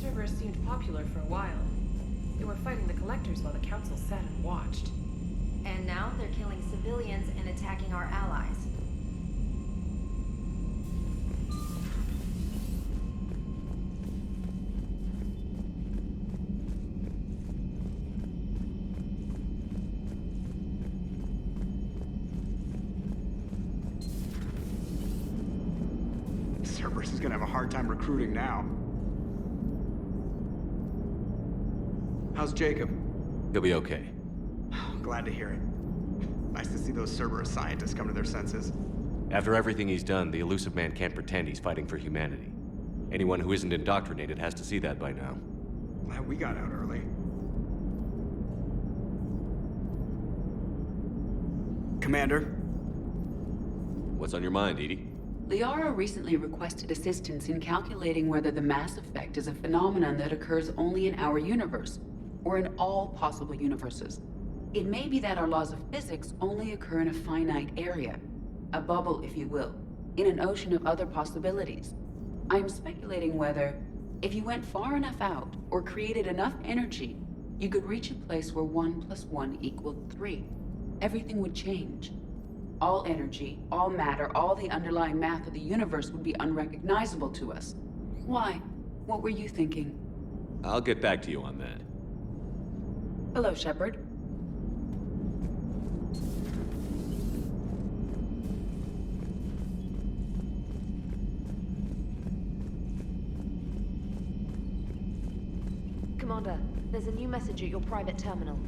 Cerberus seemed popular for a while. They were fighting the Collectors while the Council sat and watched. And now they're killing civilians and attacking our allies. Cerberus is gonna have a hard time recruiting now. How's Jacob? He'll be okay. Glad to hear it. Nice to see those Cerberus scientists come to their senses. After everything he's done, the elusive man can't pretend he's fighting for humanity. Anyone who isn't indoctrinated has to see that by now. Glad we got out early. Commander? What's on your mind, Edie? Liara recently requested assistance in calculating whether the mass effect is a phenomenon that occurs only in our universe, or in all possible universes. It may be that our laws of physics only occur in a finite area, a bubble, if you will, in an ocean of other possibilities. I'm speculating whether, if you went far enough out, or created enough energy, you could reach a place where 1 + 1 = 3. Everything would change. All energy, all matter, all the underlying math of the universe would be unrecognizable to us. Why? What were you thinking? I'll get back to you on that. Hello, Shepard. Commander, there's a new message at your private terminal.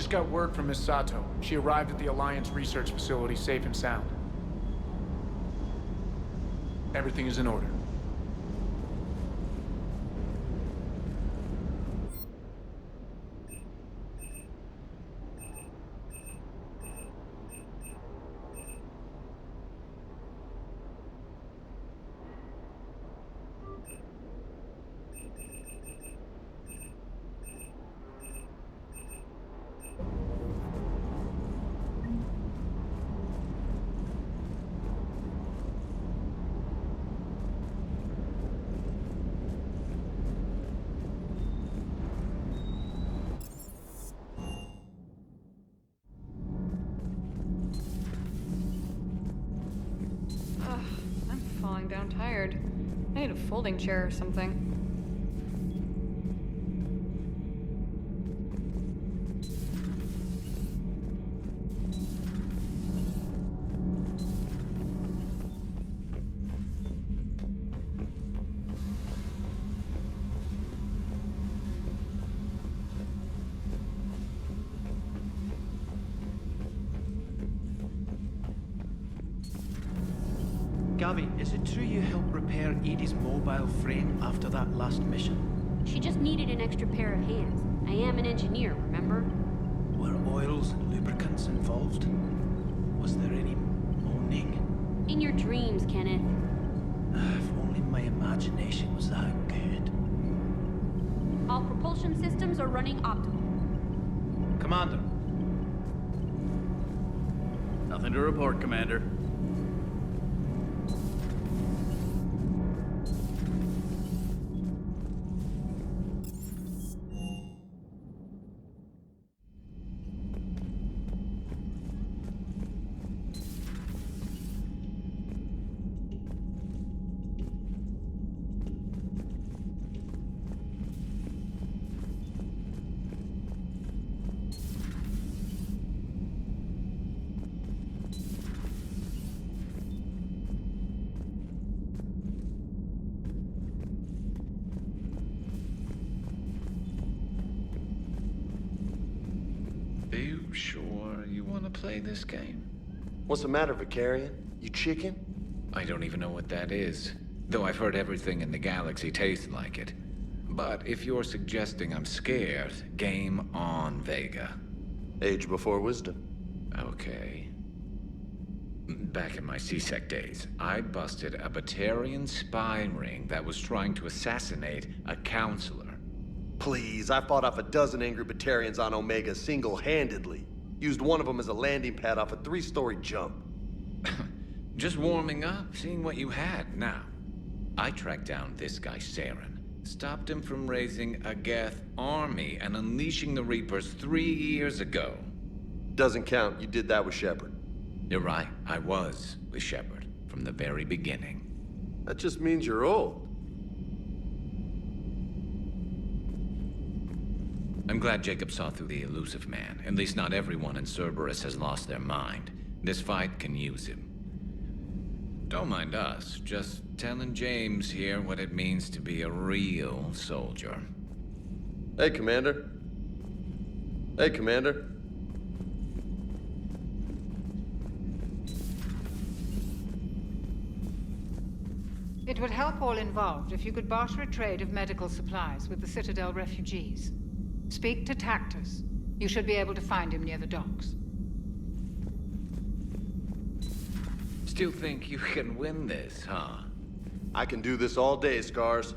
just got word from Miss Sato. She arrived at the Alliance research facility safe and sound. Everything is in order. I'm falling down tired. I need a folding chair or something. Gavi, is it true you helped repair Edie's mobile frame after that last mission? She just needed an extra pair of hands. I am an engineer, remember? Were oils and lubricants involved? Was there any moaning? In your dreams, Kenneth. If only my imagination was that good. All propulsion systems are running optimal. Commander. Nothing to report, Commander. Are you sure you want to play this game? What's the matter, Vicarian? You chicken? I don't even know what that is, though I've heard everything in the galaxy tastes like it. But if you're suggesting I'm scared, game on, Vega. Age before wisdom. Okay. Back in my C-Sec days, I busted a Batarian spy ring that was trying to assassinate a counselor. Please, I fought off a dozen angry Batarians on Omega single-handedly. Used one of them as a landing pad off a 3-story jump. Just warming up, seeing what you had. Now, I tracked down this guy, Saren. Stopped him from raising a Geth army and unleashing the Reapers 3 years ago. Doesn't count. You did that with Shepard. You're right. I was with Shepard from the very beginning. That just means you're old. I'm glad Jacob saw through the elusive man. At least not everyone in Cerberus has lost their mind. This fight can use him. Don't mind us, just telling James here what it means to be a real soldier. Hey, Commander. Hey, Commander. It would help all involved if you could barter a trade of medical supplies with the Citadel refugees. Speak to Tactus. You should be able to find him near the docks. Still think you can win this, huh? I can do this all day, Scars.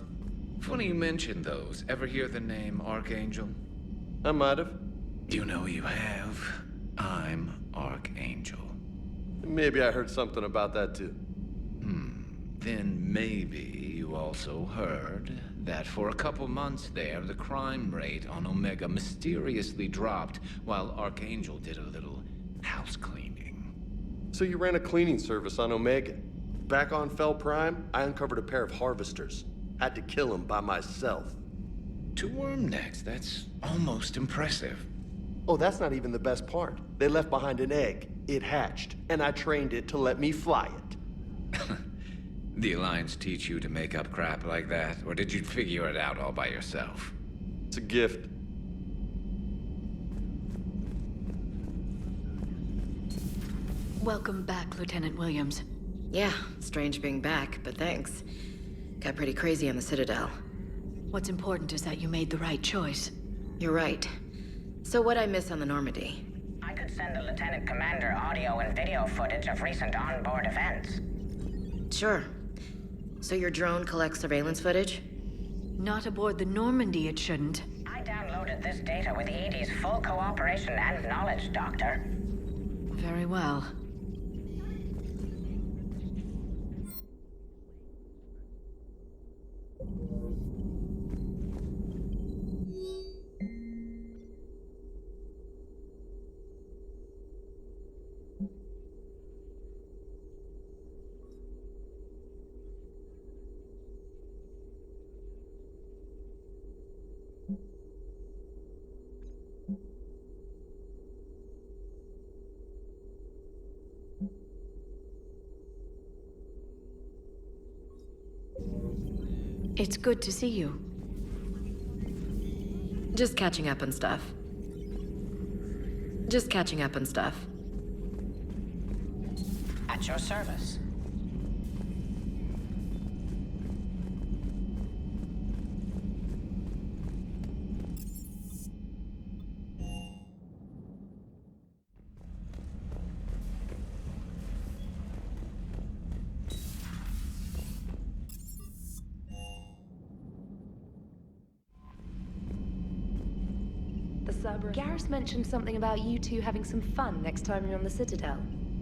Funny you mentioned those. Ever hear the name Archangel? I might have. You know you have. I'm Archangel. Maybe I heard something about that too. Then maybe you also heard that for a couple months there, the crime rate on Omega mysteriously dropped while Archangel did a little house cleaning. So you ran a cleaning service on Omega. Back on Fel Prime, I uncovered a pair of harvesters. Had to kill them by myself. 2 worm necks, that's almost impressive. Oh, that's not even the best part. They left behind an egg. It hatched, and I trained it to let me fly it. The Alliance teach you to make up crap like that, or did you figure it out all by yourself? It's a gift. Welcome back, Lieutenant Williams. Yeah, strange being back, but thanks. Got pretty crazy on the Citadel. What's important is that you made the right choice. You're right. So what'd I miss on the Normandy? I could send the Lieutenant Commander audio and video footage of recent onboard events. Sure. So your drone collects surveillance footage? Not aboard the Normandy, it shouldn't. I downloaded this data with EDI's full cooperation and knowledge, Doctor. Very well. It's good to see you. Just catching up on stuff. At your service. Garrus mentioned something about you two having some fun next time you're on the Citadel.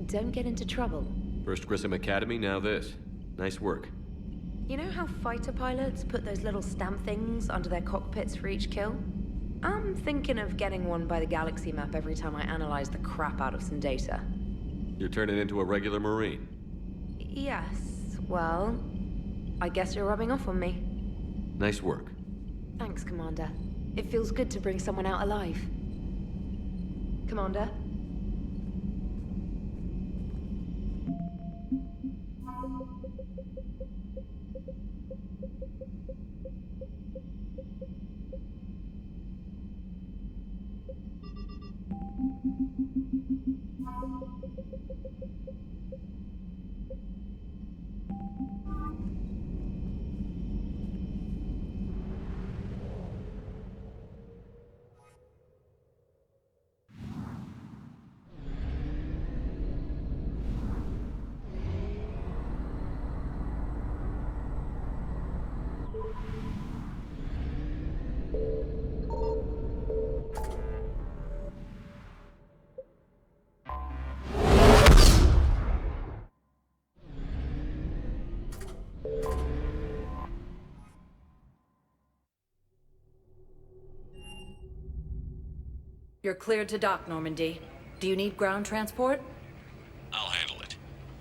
Don't get into trouble. First Grissom Academy, now this. Nice work. You know how fighter pilots put those little stamp things under their cockpits for each kill? I'm thinking of getting one by the galaxy map every time I analyze the crap out of some data. You're turning into a regular Marine. Yes, well, I guess you're rubbing off on me. Nice work. Thanks, Commander. It feels good to bring someone out alive. Commander? You're cleared to dock, Normandy. Do you need ground transport? I'll handle it.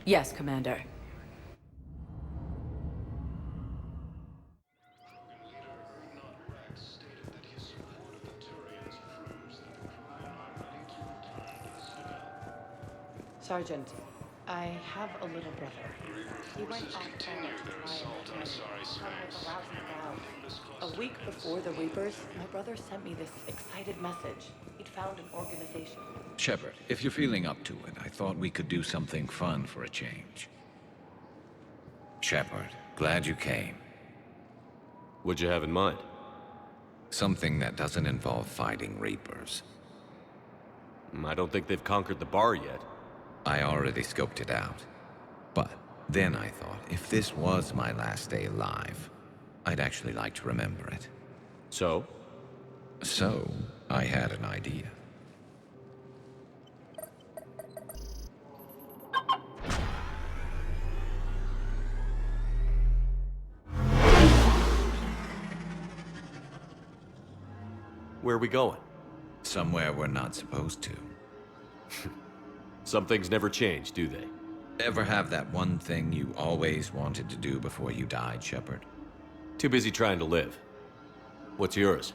Yes, Commander. Sergeant, I have a little brother. He went off a week before the Reapers, my brother sent me this excited message. He'd found an organization. Shepard, if you're feeling up to it, I thought we could do something fun for a change. Shepard, glad you came. What'd you have in mind? Something that doesn't involve fighting Reapers. I don't think they've conquered the bar yet. I already scoped it out. But then I thought, if this was my last day alive, I'd actually like to remember it. So? So, I had an idea. Where are we going? Somewhere we're not supposed to. Some things never change, do they? Ever have that one thing you always wanted to do before you died, Shepard? Too busy trying to live. What's yours?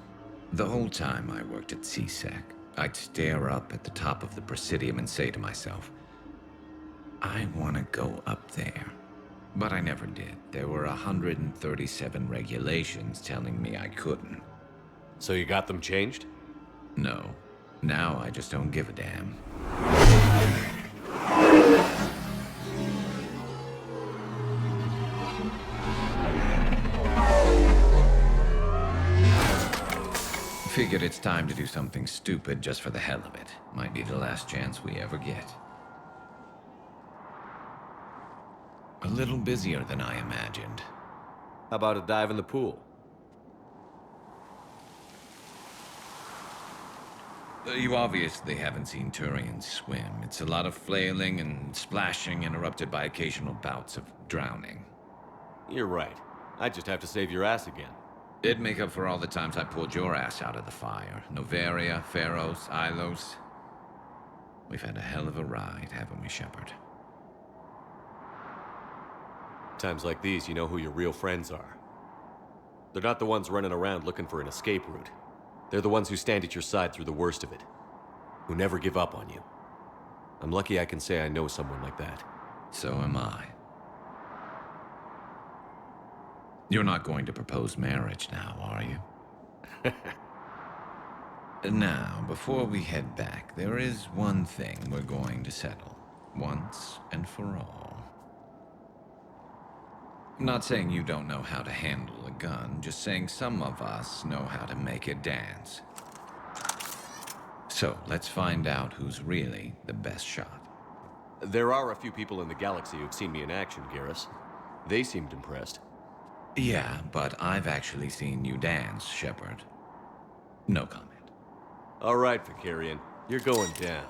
The whole time I worked at CSEC, I'd stare up at the top of the Presidium and say to myself, I want to go up there. But I never did. There were 137 regulations telling me I couldn't. So you got them changed? No. Now I just don't give a damn. Figured it's time to do something stupid just for the hell of it. Might be the last chance we ever get. A little busier than I imagined. How about a dive in the pool? You obviously haven't seen Turians swim. It's a lot of flailing and splashing, interrupted by occasional bouts of drowning. You're right. I just have to save your ass again. It'd make up for all the times I pulled your ass out of the fire. Noveria, Pharos, Ilos. We've had a hell of a ride, haven't we, Shepard? Times like these, you know who your real friends are. They're not the ones running around looking for an escape route. They're the ones who stand at your side through the worst of it. Who never give up on you. I'm lucky I can say I know someone like that. So am I. You're not going to propose marriage now, are you? Now, before we head back, there is one thing we're going to settle. Once and for all. I'm not saying you don't know how to handle a gun, just saying some of us know how to make it dance. So, let's find out who's really the best shot. There are a few people in the galaxy who've seen me in action, Garrus. They seemed impressed. Yeah, but I've actually seen you dance, Shepard. No comment. All right, Vicarian. You're going down.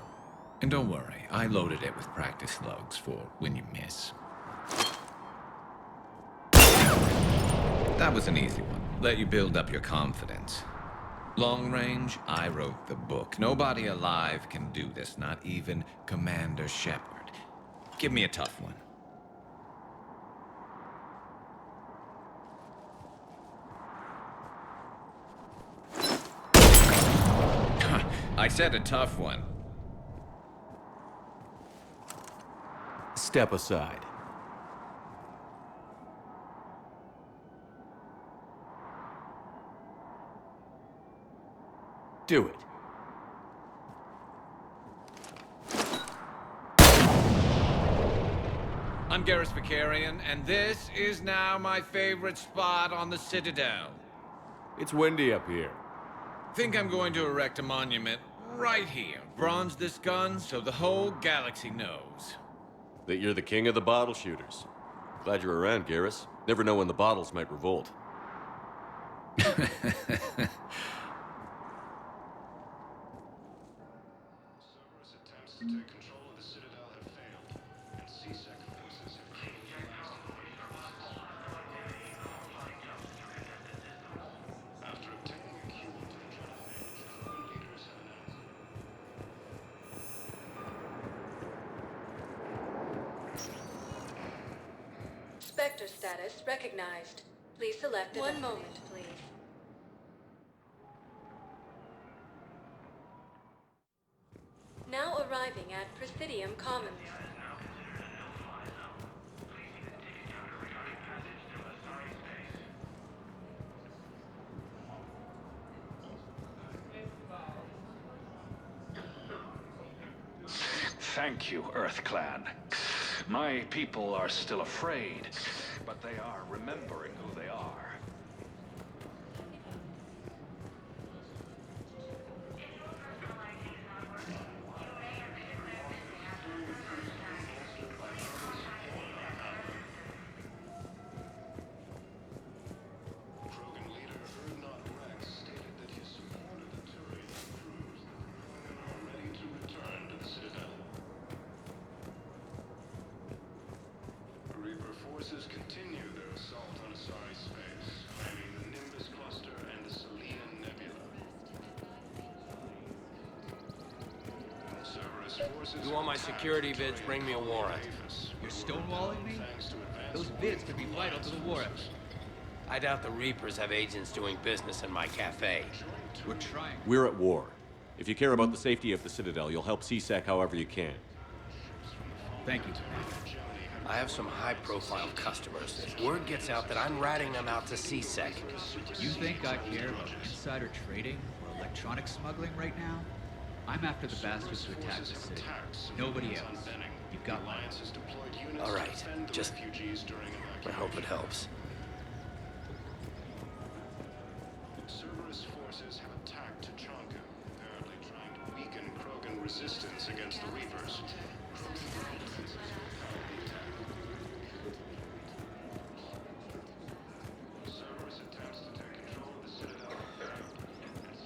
And don't worry, I loaded it with practice slugs for when you miss. That was an easy one. Let you build up your confidence. Long range, I wrote the book. Nobody alive can do this, not even Commander Shepard. Give me a tough one. I said a tough one. Step aside. Do it. I'm Garrus Vicarian, and this is now my favorite spot on the Citadel. It's windy up here. Think I'm going to erect a monument right here. Bronze this gun so the whole galaxy knows. That you're the king of the bottle shooters. Glad you're around, Garrus. Never know when the bottles might revolt. Cerberus attempts to take control of the Citadel have failed, and C-Sec forces have killed the last of the After obtaining a cure to the Kirrahe, the leaders have announced. Spectre status recognized. Please select it. One moment, please. Now arriving at Presidium Commons. Thank you, Earth Clan. My people are still afraid, but they are remembering who they are. Forces continue their assault on Asari space, claiming the Nimbus Cluster and the Selenian Nebula. Cerberus forces... You want my security vids, bring me a warrant. You're stonewalling me? Those vids could be vital to the war effort. I doubt the Reapers have agents doing business in my cafe. We're trying. We're at war. If you care about the safety of the Citadel, you'll help C-Sec however you can. Thank you. I have some high-profile customers. If word gets out that I'm ratting them out to C-Sec. You think I care about insider trading or electronic smuggling right now? I'm after the bastards who attacked the city. Nobody else. You've got my... All right, just... I hope it helps. Cerberus forces have attacked Tachanka, apparently trying to weaken Krogan resistance against the Reapers. Cerberus attempts to take control of the Citadel.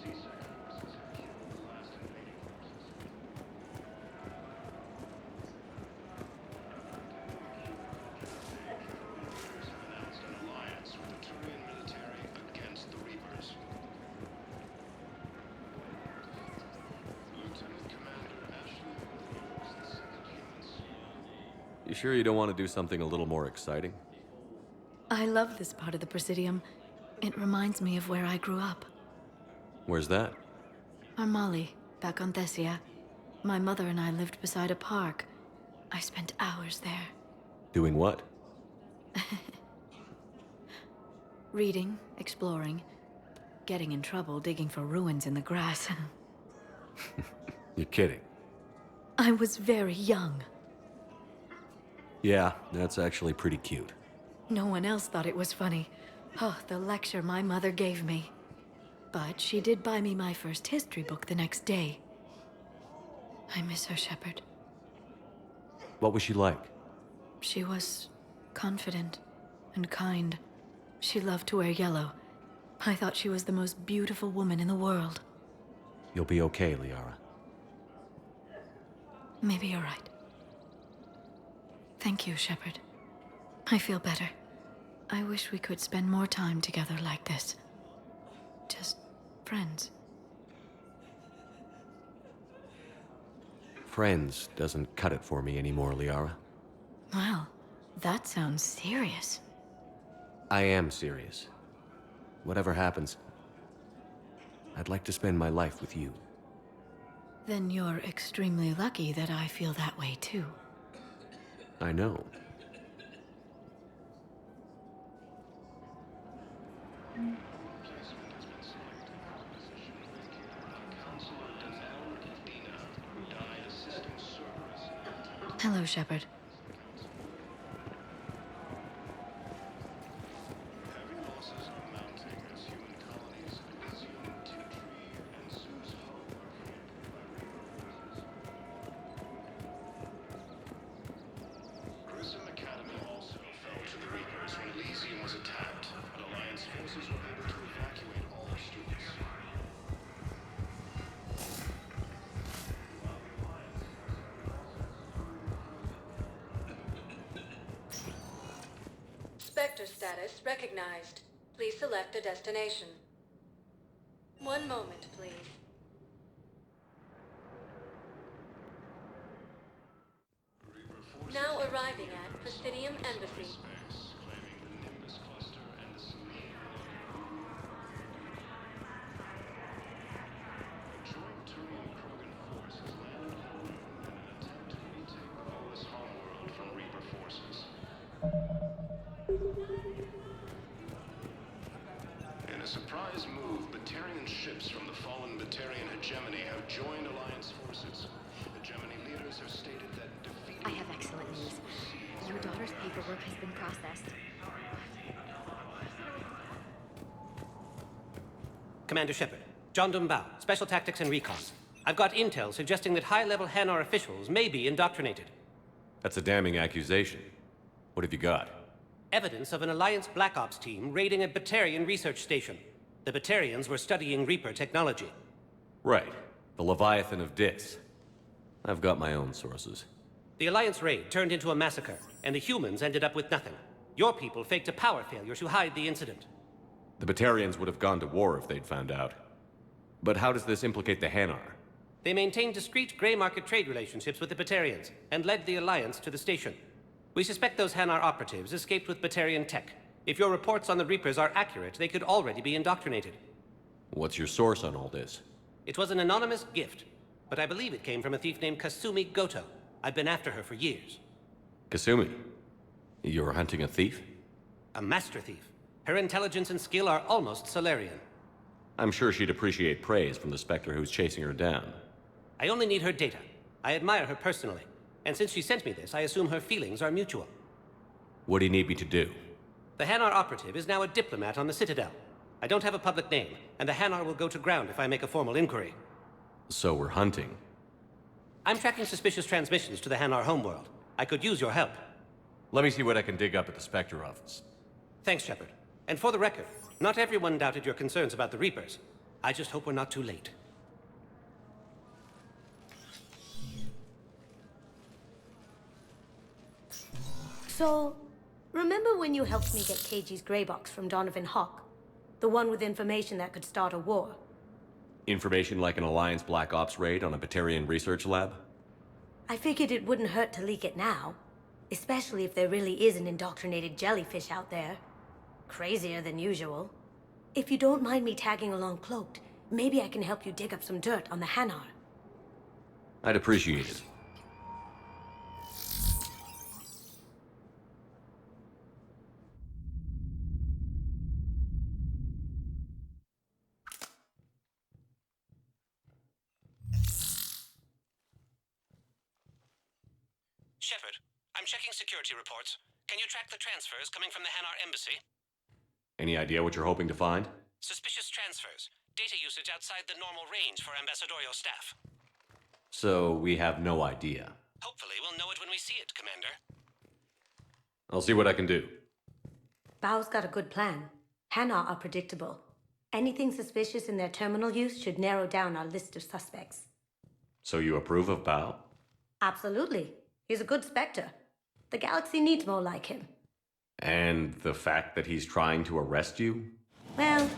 C6 forces have killed the last invading forces. Leaders have announced an alliance with the Turian military against the Reapers. Lieutenant Commander Ashley holds the second humans. You sure you don't want to do something a little more exciting? I love this part of the Presidium. It reminds me of where I grew up. Where's that? Armali, back on Thessia. My mother and I lived beside a park. I spent hours there. Doing what? Reading, exploring, getting in trouble digging for ruins in the grass. You're kidding. I was very young. Yeah, that's actually pretty cute. No one else thought it was funny. Oh, the lecture my mother gave me. But she did buy me my first history book the next day. I miss her, Shepard. What was she like? She was confident and kind. She loved to wear yellow. I thought she was the most beautiful woman in the world. You'll be okay, Liara. Maybe you're right. Thank you, Shepard. I feel better. I wish we could spend more time together like this. Just friends. Friends doesn't cut it for me anymore, Liara. Well, that sounds serious. I am serious. Whatever happens, I'd like to spend my life with you. Then you're extremely lucky that I feel that way too. I know. Hello, Shepard. Heavy losses are mounting as human colonies of Elysium, T3, and Zeus Hope are flanked by Reaper forces. Grissom Academy also fell to the Reapers when Elysium was attacked, but Alliance forces were able to evacuate all their students. Spectre status recognized. Please select a destination. One moment, please. Now arriving at Presidium Embassy. Claiming the Nimbus cluster and the Selene. A joint Turian Krogan force has landed on Moon in an attempt to retake Volus homeworld from Reaper forces. In a surprise move, Batarian ships from the fallen Batarian hegemony have joined Alliance forces. Hegemony leaders have stated that defeating... I have excellent news. Your daughter's paperwork has been processed. Commander Shepard, John Dumbao, Special Tactics and Recon. I've got intel suggesting that high-level Hanar officials may be indoctrinated. That's a damning accusation. What have you got? Evidence of an Alliance Black Ops team raiding a Batarian research station. The Batarians were studying Reaper technology. Right. The Leviathan of Dis. I've got my own sources. The Alliance raid turned into a massacre, and the humans ended up with nothing. Your people faked a power failure to hide the incident. The Batarians would have gone to war if they'd found out. But how does this implicate the Hanar? They maintained discreet gray market trade relationships with the Batarians, and led the Alliance to the station. We suspect those Hanar operatives escaped with Batarian tech. If your reports on the Reapers are accurate, they could already be indoctrinated. What's your source on all this? It was an anonymous gift, but I believe it came from a thief named Kasumi Goto. I've been after her for years. Kasumi? You're hunting a thief? A master thief. Her intelligence and skill are almost Solarian. I'm sure she'd appreciate praise from the Spectre who's chasing her down. I only need her data. I admire her personally. And since she sent me this, I assume her feelings are mutual. What do you need me to do? The Hanar operative is now a diplomat on the Citadel. I don't have a public name, and the Hanar will go to ground if I make a formal inquiry. So we're hunting. I'm tracking suspicious transmissions to the Hanar homeworld. I could use your help. Let me see what I can dig up at the Spectre office. Thanks, Shepard. And for the record, not everyone doubted your concerns about the Reapers. I just hope we're not too late. So, remember when you helped me get KG's grey box from Donovan Hawk? The one with information that could start a war? Information like an Alliance Black Ops raid on a Batarian research lab? I figured it wouldn't hurt to leak it now. Especially if there really is an indoctrinated jellyfish out there. Crazier than usual. If you don't mind me tagging along cloaked, maybe I can help you dig up some dirt on the Hanar. I'd appreciate it. Shepard, I'm checking security reports. Can you track the transfers coming from the Hanar embassy? Any idea what you're hoping to find? Suspicious transfers. Data usage outside the normal range for ambassadorial staff. So we have no idea. Hopefully we'll know it when we see it, Commander. I'll see what I can do. Bao's got a good plan. Hanar are predictable. Anything suspicious in their terminal use should narrow down our list of suspects. So you approve of Bao? Absolutely. He's a good Spectre. The galaxy needs more like him. And the fact that he's trying to arrest you? Well,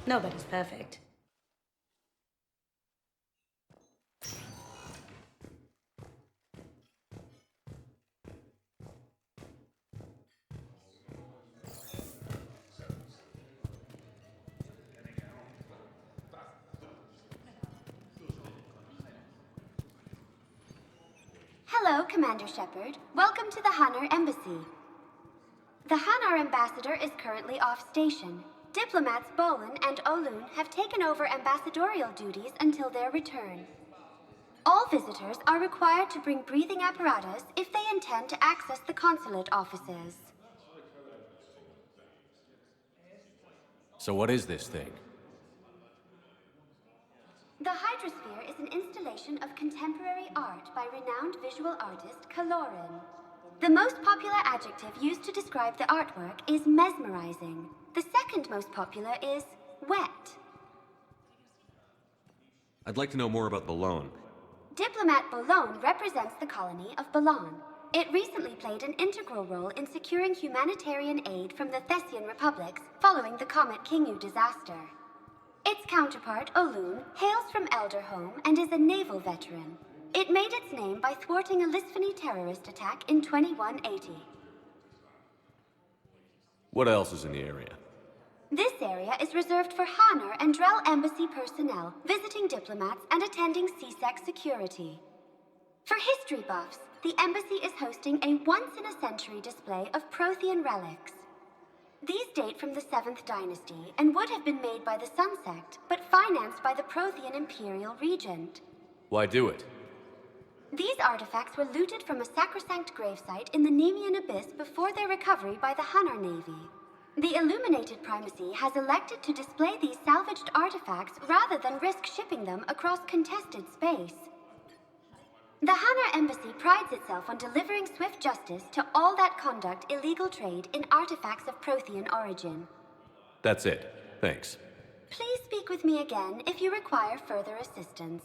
nobody's perfect. Hello, Commander Shepard. Welcome to the Hanar Embassy. The Hanar ambassador is currently off station. Diplomats Bolin and Olun have taken over ambassadorial duties until their return. All visitors are required to bring breathing apparatus if they intend to access the consulate offices. So what is this thing? The Hydrosphere is an installation of contemporary art by renowned visual artist Kaloran. The most popular adjective used to describe the artwork is mesmerizing. The second most popular is wet. I'd like to know more about Balone. Diplomat Bolon represents the colony of Balan. It recently played an integral role in securing humanitarian aid from the Thessian republics following the Comet Kingu disaster. Its counterpart, Olun, hails from Elderhome and is a naval veteran. It made its name by thwarting a Lisphony terrorist attack in 2180. What else is in the area? This area is reserved for Hanar and Drell embassy personnel, visiting diplomats, and attending CSEC security. For history buffs, the embassy is hosting a once-in-a-century display of Prothean relics. These date from the 7th dynasty and would have been made by the Sun Sect, but financed by the Prothean Imperial Regent. Why do it? These artifacts were looted from a sacrosanct gravesite in the Nemean Abyss before their recovery by the Hanar Navy. The Illuminated Primacy has elected to display these salvaged artifacts rather than risk shipping them across contested space. The Hanar Embassy prides itself on delivering swift justice to all that conduct illegal trade in artifacts of Prothean origin. That's it. Thanks. Please speak with me again if you require further assistance.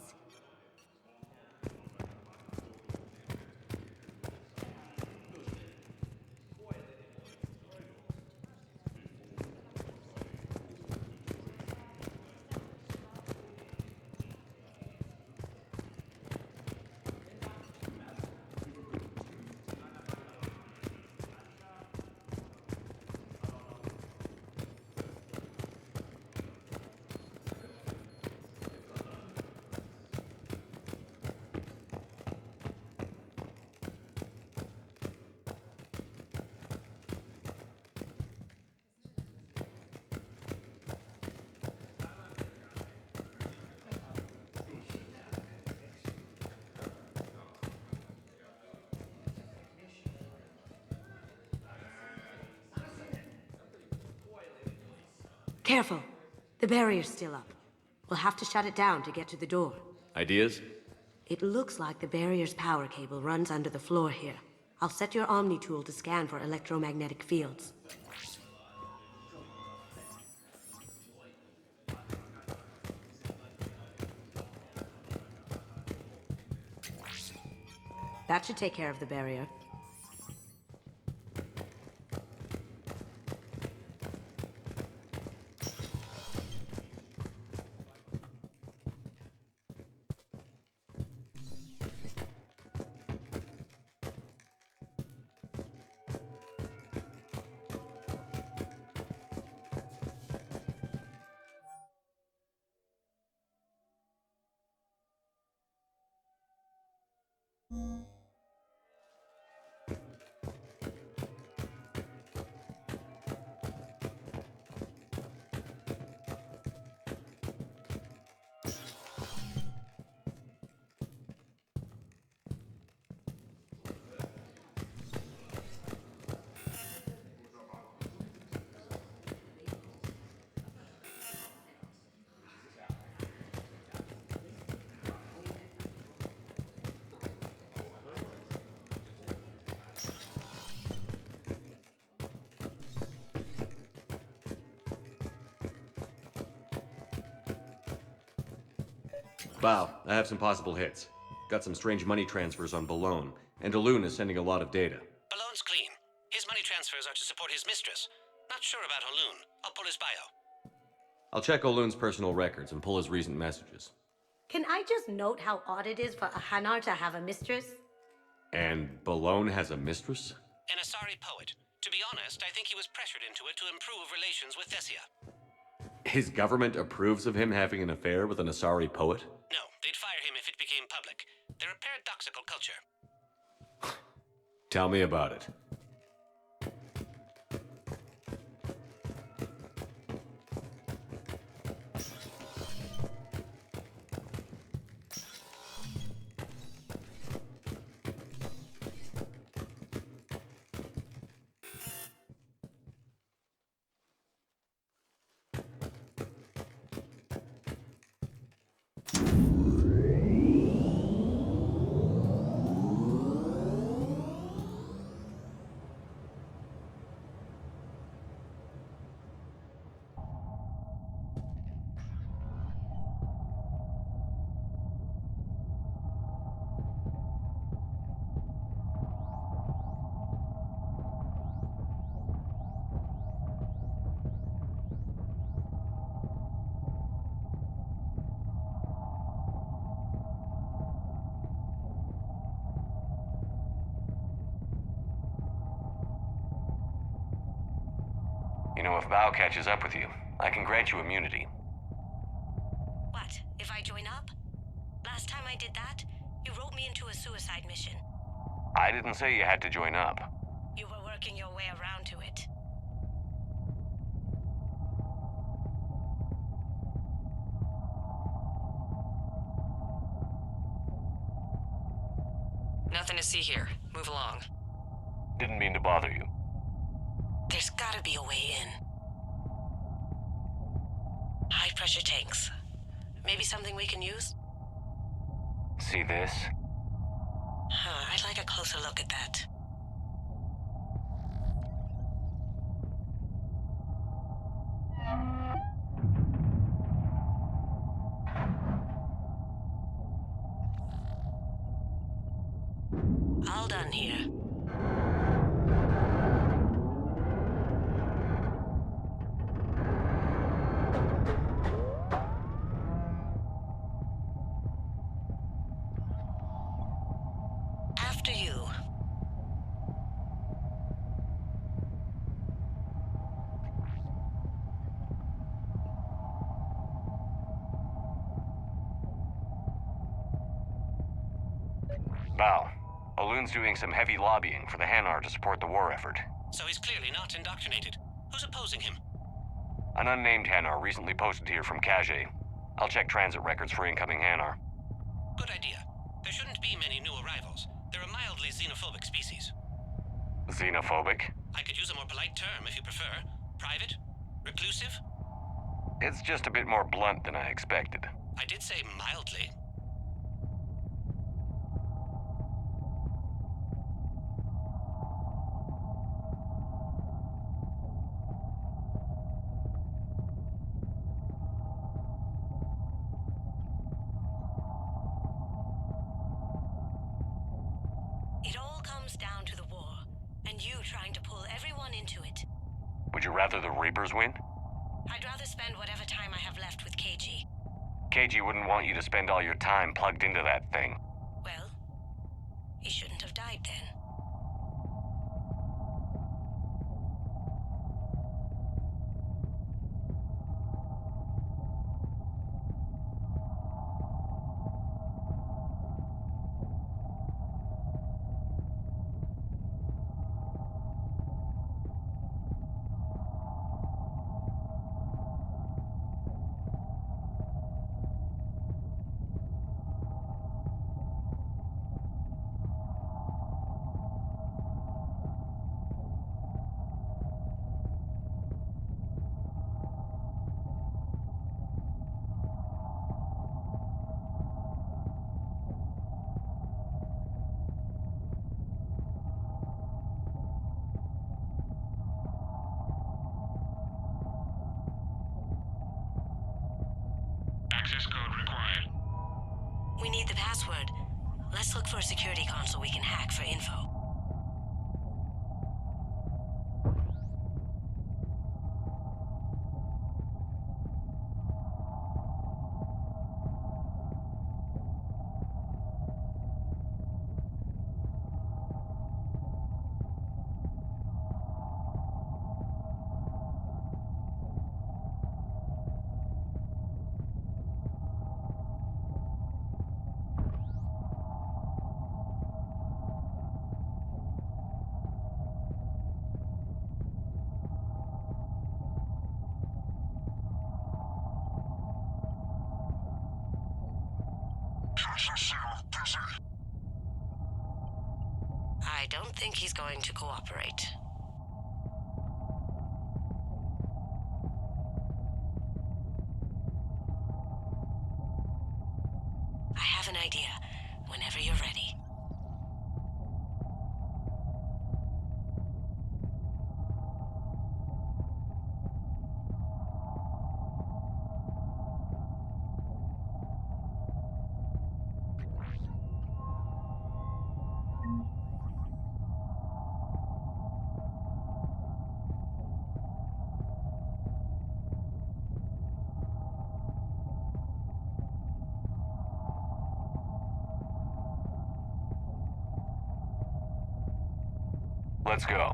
Careful. The barrier's still up. We'll have to shut it down to get to the door. Ideas? It looks like the barrier's power cable runs under the floor here. I'll set your Omni tool to scan for electromagnetic fields. That should take care of the barrier. Bow, I have some possible hits. Got some strange money transfers on Balone, and Alun is sending a lot of data. Ballone's clean. His money transfers are to support his mistress. Not sure about Alun. I'll pull his bio. I'll check Olun's personal records and pull his recent messages. Can I just note how odd it is for a Hanar to have a mistress? And Balone has a mistress? An Asari poet. To be honest, I think he was pressured into it to improve relations with Thessia. His government approves of him having an affair with an Asari poet? No, they'd fire him if it became public. They're a paradoxical culture. Tell me about it. You know, if Bao catches up with you, I can grant you immunity. What, if I join up? Last time I did that, you wrote me into a suicide mission. I didn't say you had to join up. You were working your way around to it. Nothing to see here. Move along. Didn't mean to bother you. There's gotta be a way in. High-pressure tanks. Maybe something we can use? See this? I'd like a closer look at that. All done here. After you. Bao, Alun's doing some heavy lobbying for the Hanar to support the war effort. So he's clearly not indoctrinated. Who's opposing him? An unnamed Hanar recently posted here from Kirrahe. I'll check transit records for incoming Hanar. Good idea. There shouldn't be many new arrivals. They're a mildly xenophobic species. Xenophobic? I could use a more polite term if you prefer. Private? Reclusive? It's just a bit more blunt than I expected. I did say mildly. It all comes down to the war, and you trying to pull everyone into it. Would you rather the Reapers win? I'd rather spend whatever time I have left with KG. KG wouldn't want you to spend all your time plugged into that thing. Well, he shouldn't have died then. Access code required. We need the password. Let's look for a security console we can hack for info. I don't think he's going to cooperate. I have an idea. Whenever you're ready. Let's go.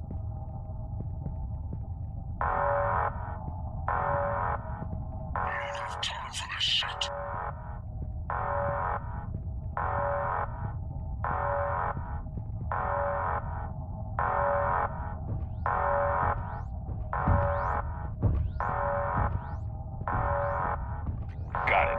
I don't have time for this shit. Got it.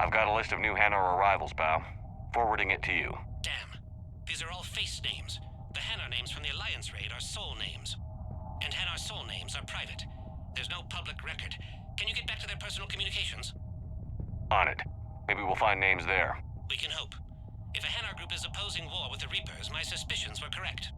I've got a list of new Hanar arrivals, pal. Forwarding it to you. Damn. These are all face names. The Hanar names from the Alliance raid are soul names. And Hanar soul names are private. There's no public record. Can you get back to their personal communications? On it. Maybe we'll find names there. We can hope. If a Hanar group is opposing war with the Reapers, my suspicions were correct.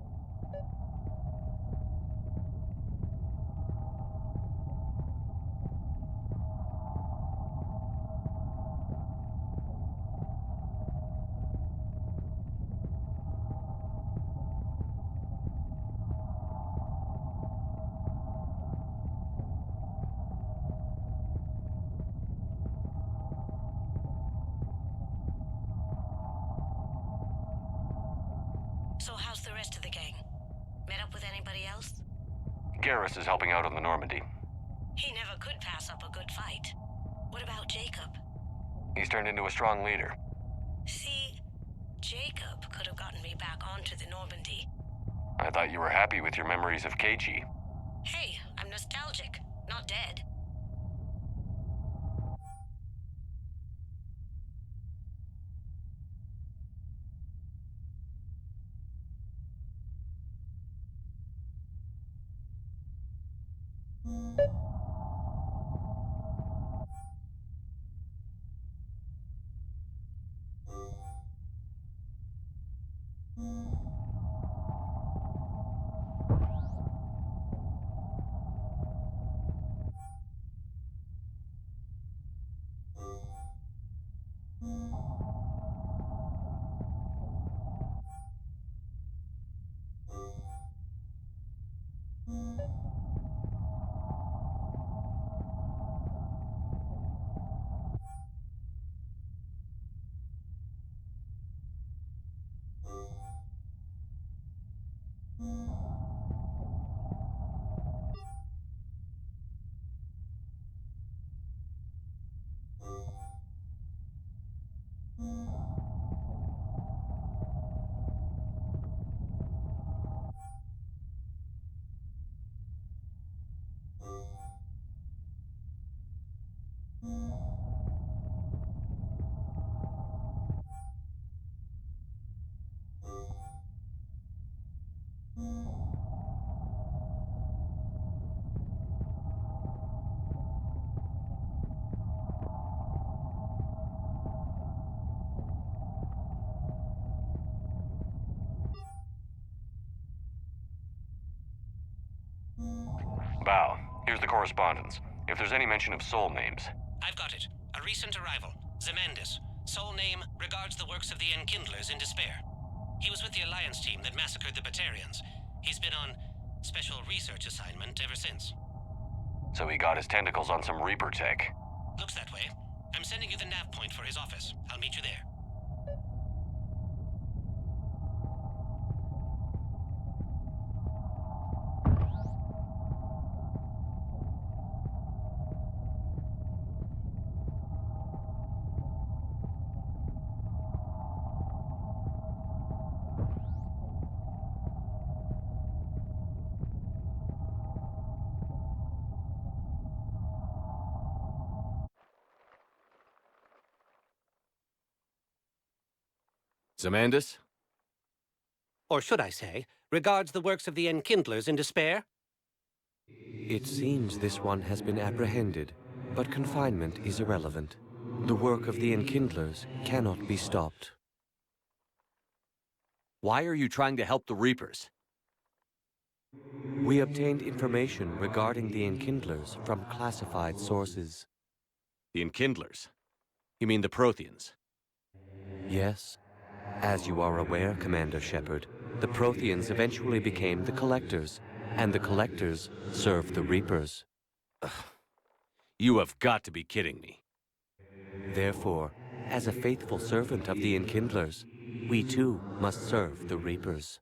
So how's the rest of the gang? Met up with anybody else? Garrus is helping out on the Normandy. He never could pass up a good fight. What about Jacob? He's turned into a strong leader. See, Jacob could have gotten me back onto the Normandy. I thought you were happy with your memories of KG. Hey, I'm nostalgic, not dead. Bow, here's the correspondence. If there's any mention of soul names. I've got it. A recent arrival. Zemandis. Soul name regards the works of the Enkindlers in despair. He was with the Alliance team that massacred the Batarians. He's been on special research assignment ever since. So he got his tentacles on some Reaper tech. Looks that way. I'm sending you the nav point for his office. I'll meet you there. Zemandis? Or should I say, regards the works of the Enkindlers in despair? It seems this one has been apprehended, but confinement is irrelevant. The work of the Enkindlers cannot be stopped. Why are you trying to help the Reapers? We obtained information regarding the Enkindlers from classified sources. The Enkindlers? You mean the Protheans? Yes. As you are aware, Commander Shepard, the Protheans eventually became the Collectors, and the Collectors served the Reapers. Ugh. You have got to be kidding me. Therefore, as a faithful servant of the Enkindlers, we too must serve the Reapers.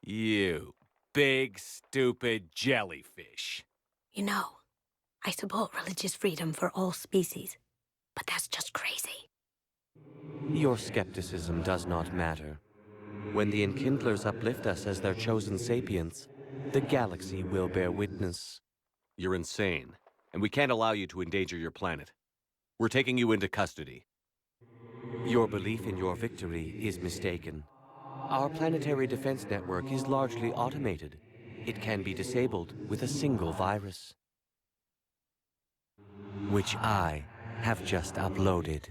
You big, stupid jellyfish. You know, I support religious freedom for all species, but that's just crazy. Your skepticism does not matter. When the Enkindlers uplift us as their chosen sapients, the galaxy will bear witness. You're insane, and we can't allow you to endanger your planet. We're taking you into custody. Your belief in your victory is mistaken. Our planetary defense network is largely automated. It can be disabled with a single virus, which I have just uploaded.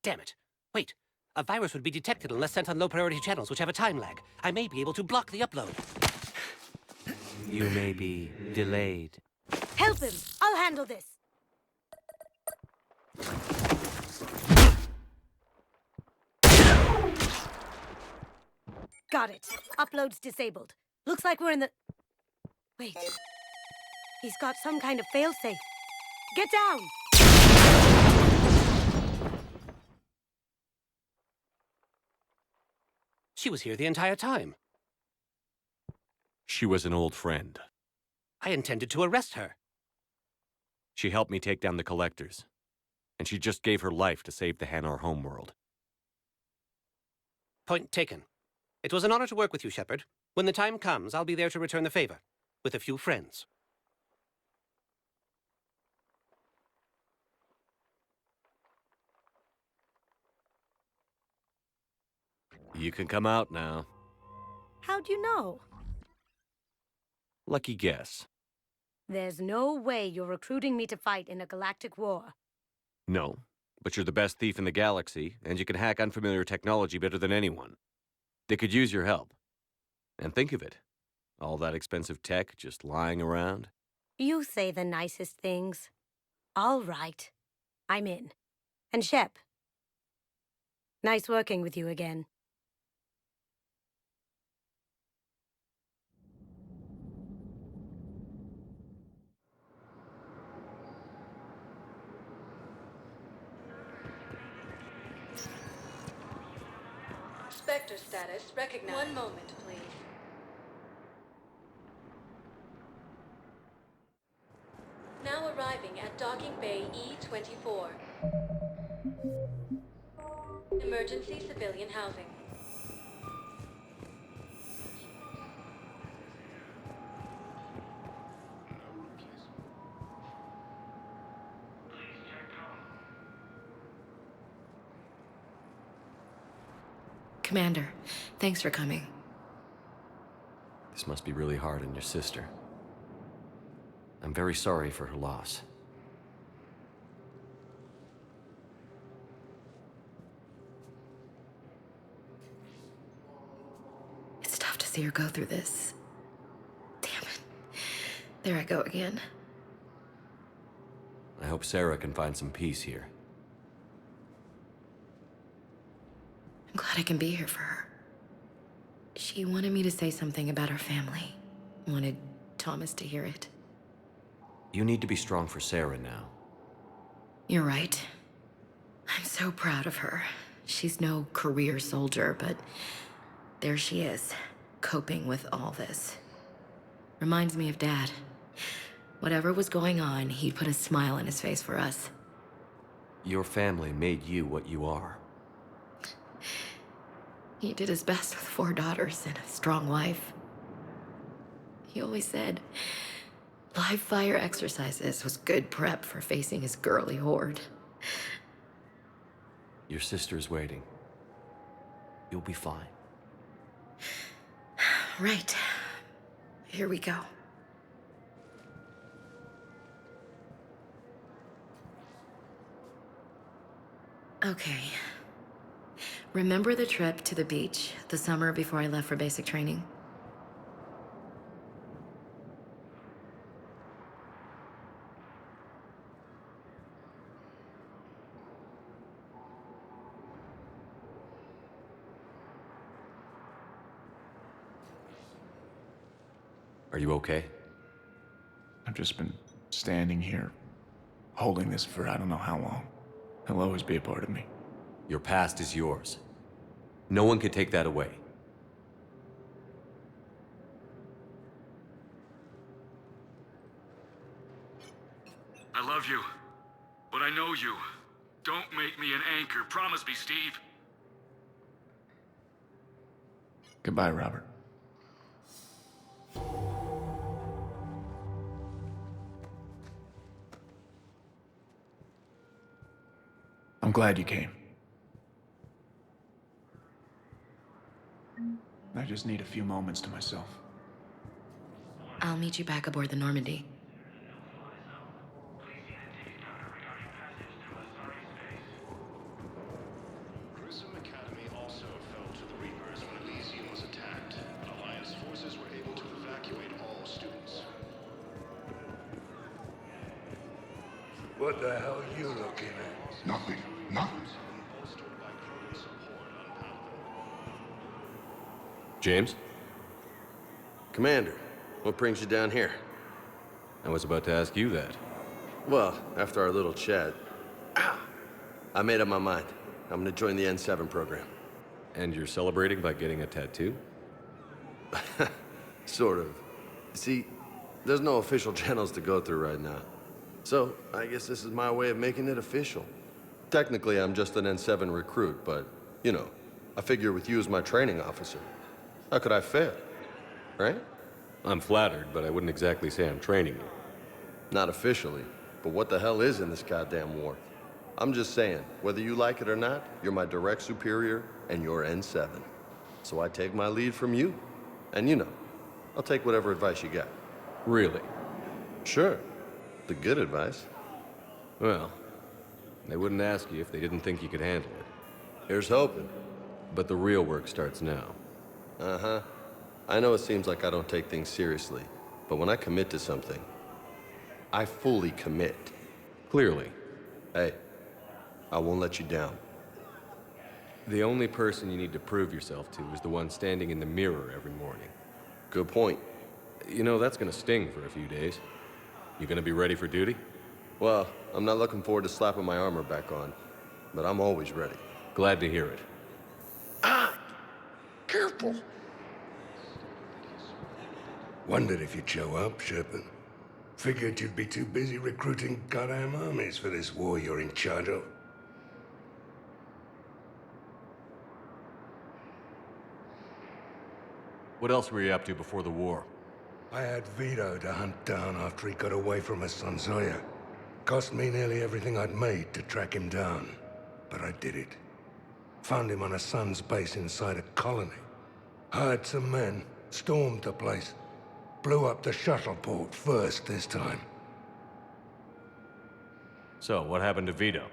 Damn it. Wait. A virus would be detected unless sent on low-priority channels, which have a time lag. I may be able to block the upload. You may be delayed. Help him! I'll handle this! Got it. Upload's disabled. Looks like we're in the... Wait. He's got some kind of failsafe. Get down! She was here the entire time. She was an old friend. I intended to arrest her. She helped me take down the Collectors, and she just gave her life to save the Hanar homeworld. Point taken. It was an honor to work with you, Shepard. When the time comes, I'll be there to return the favor, with a few friends. You can come out now. How'd you know? Lucky guess. There's no way you're recruiting me to fight in a galactic war. No, but you're the best thief in the galaxy, and you can hack unfamiliar technology better than anyone. They could use your help. And think of it. All that expensive tech just lying around. You say the nicest things. All right. I'm in. And Shep. Nice working with you again. Spectre status recognized. One moment, please. Now arriving at Docking Bay E-24. Emergency civilian housing. Commander, thanks for coming. This must be really hard on your sister. I'm very sorry for her loss. It's tough to see her go through this. Damn it. There I go again. I hope Sarah can find some peace here. I'm glad I can be here for her. She wanted me to say something about her family. Wanted Thomas to hear it. You need to be strong for Sarah now. You're right. I'm so proud of her. She's no career soldier, but there she is, coping with all this. Reminds me of Dad. Whatever was going on, he'd put a smile on his face for us. Your family made you what you are. He did his best with 4 daughters and a strong wife. He always said live fire exercises was good prep for facing his girly horde. Your sister's waiting. You'll be fine. Right. Here we go. Okay. Remember the trip to the beach the summer before I left for basic training? Are you okay? I've just been standing here, holding this for I don't know how long. He'll always be a part of me. Your past is yours. No one can take that away. I love you, but I know you. Don't make me an anchor. Promise me, Steve. Goodbye, Robert. I'm glad you came. I just need a few moments to myself. I'll meet you back aboard the Normandy. Grissom Academy also fell to the Reapers when Elysium was attacked, but Alliance forces were able to evacuate all students. What the hell are you looking at? Nothing. Nothing. James? Commander, what brings you down here? I was about to ask you that. Well, after our little chat, I made up my mind. I'm gonna join the N7 program. And you're celebrating by getting a tattoo? Sort of. See, there's no official channels to go through right now. So, I guess this is my way of making it official. Technically, I'm just an N7 recruit, but, you know, I figure with you as my training officer, how could I fail? Right? I'm flattered, but I wouldn't exactly say I'm training you. Not officially, but what the hell is in this goddamn war? I'm just saying, whether you like it or not, you're my direct superior, and you're N7. So I take my lead from you. And you know, I'll take whatever advice you got. Really? Sure. The good advice. Well, they wouldn't ask you if they didn't think you could handle it. Here's hoping. But the real work starts now. Uh-huh. I know it seems like I don't take things seriously, but when I commit to something, I fully commit. Clearly. Hey, I won't let you down. The only person you need to prove yourself to is the one standing in the mirror every morning. Good point. You know, that's gonna sting for a few days. You gonna be ready for duty? Well, I'm not looking forward to slapping my armor back on, but I'm always ready. Glad to hear it. Ah! Careful! Wondered if you'd show up, Shepard. Figured you'd be too busy recruiting goddamn armies for this war you're in charge of. What else were you up to before the war? I had Vito to hunt down after he got away from us on Zoya. Cost me nearly everything I'd made to track him down, but I did it. Found him on a Sun's base inside a colony. Hired some men, stormed the place. Blew up the shuttle port first this time. So, what happened to Vito?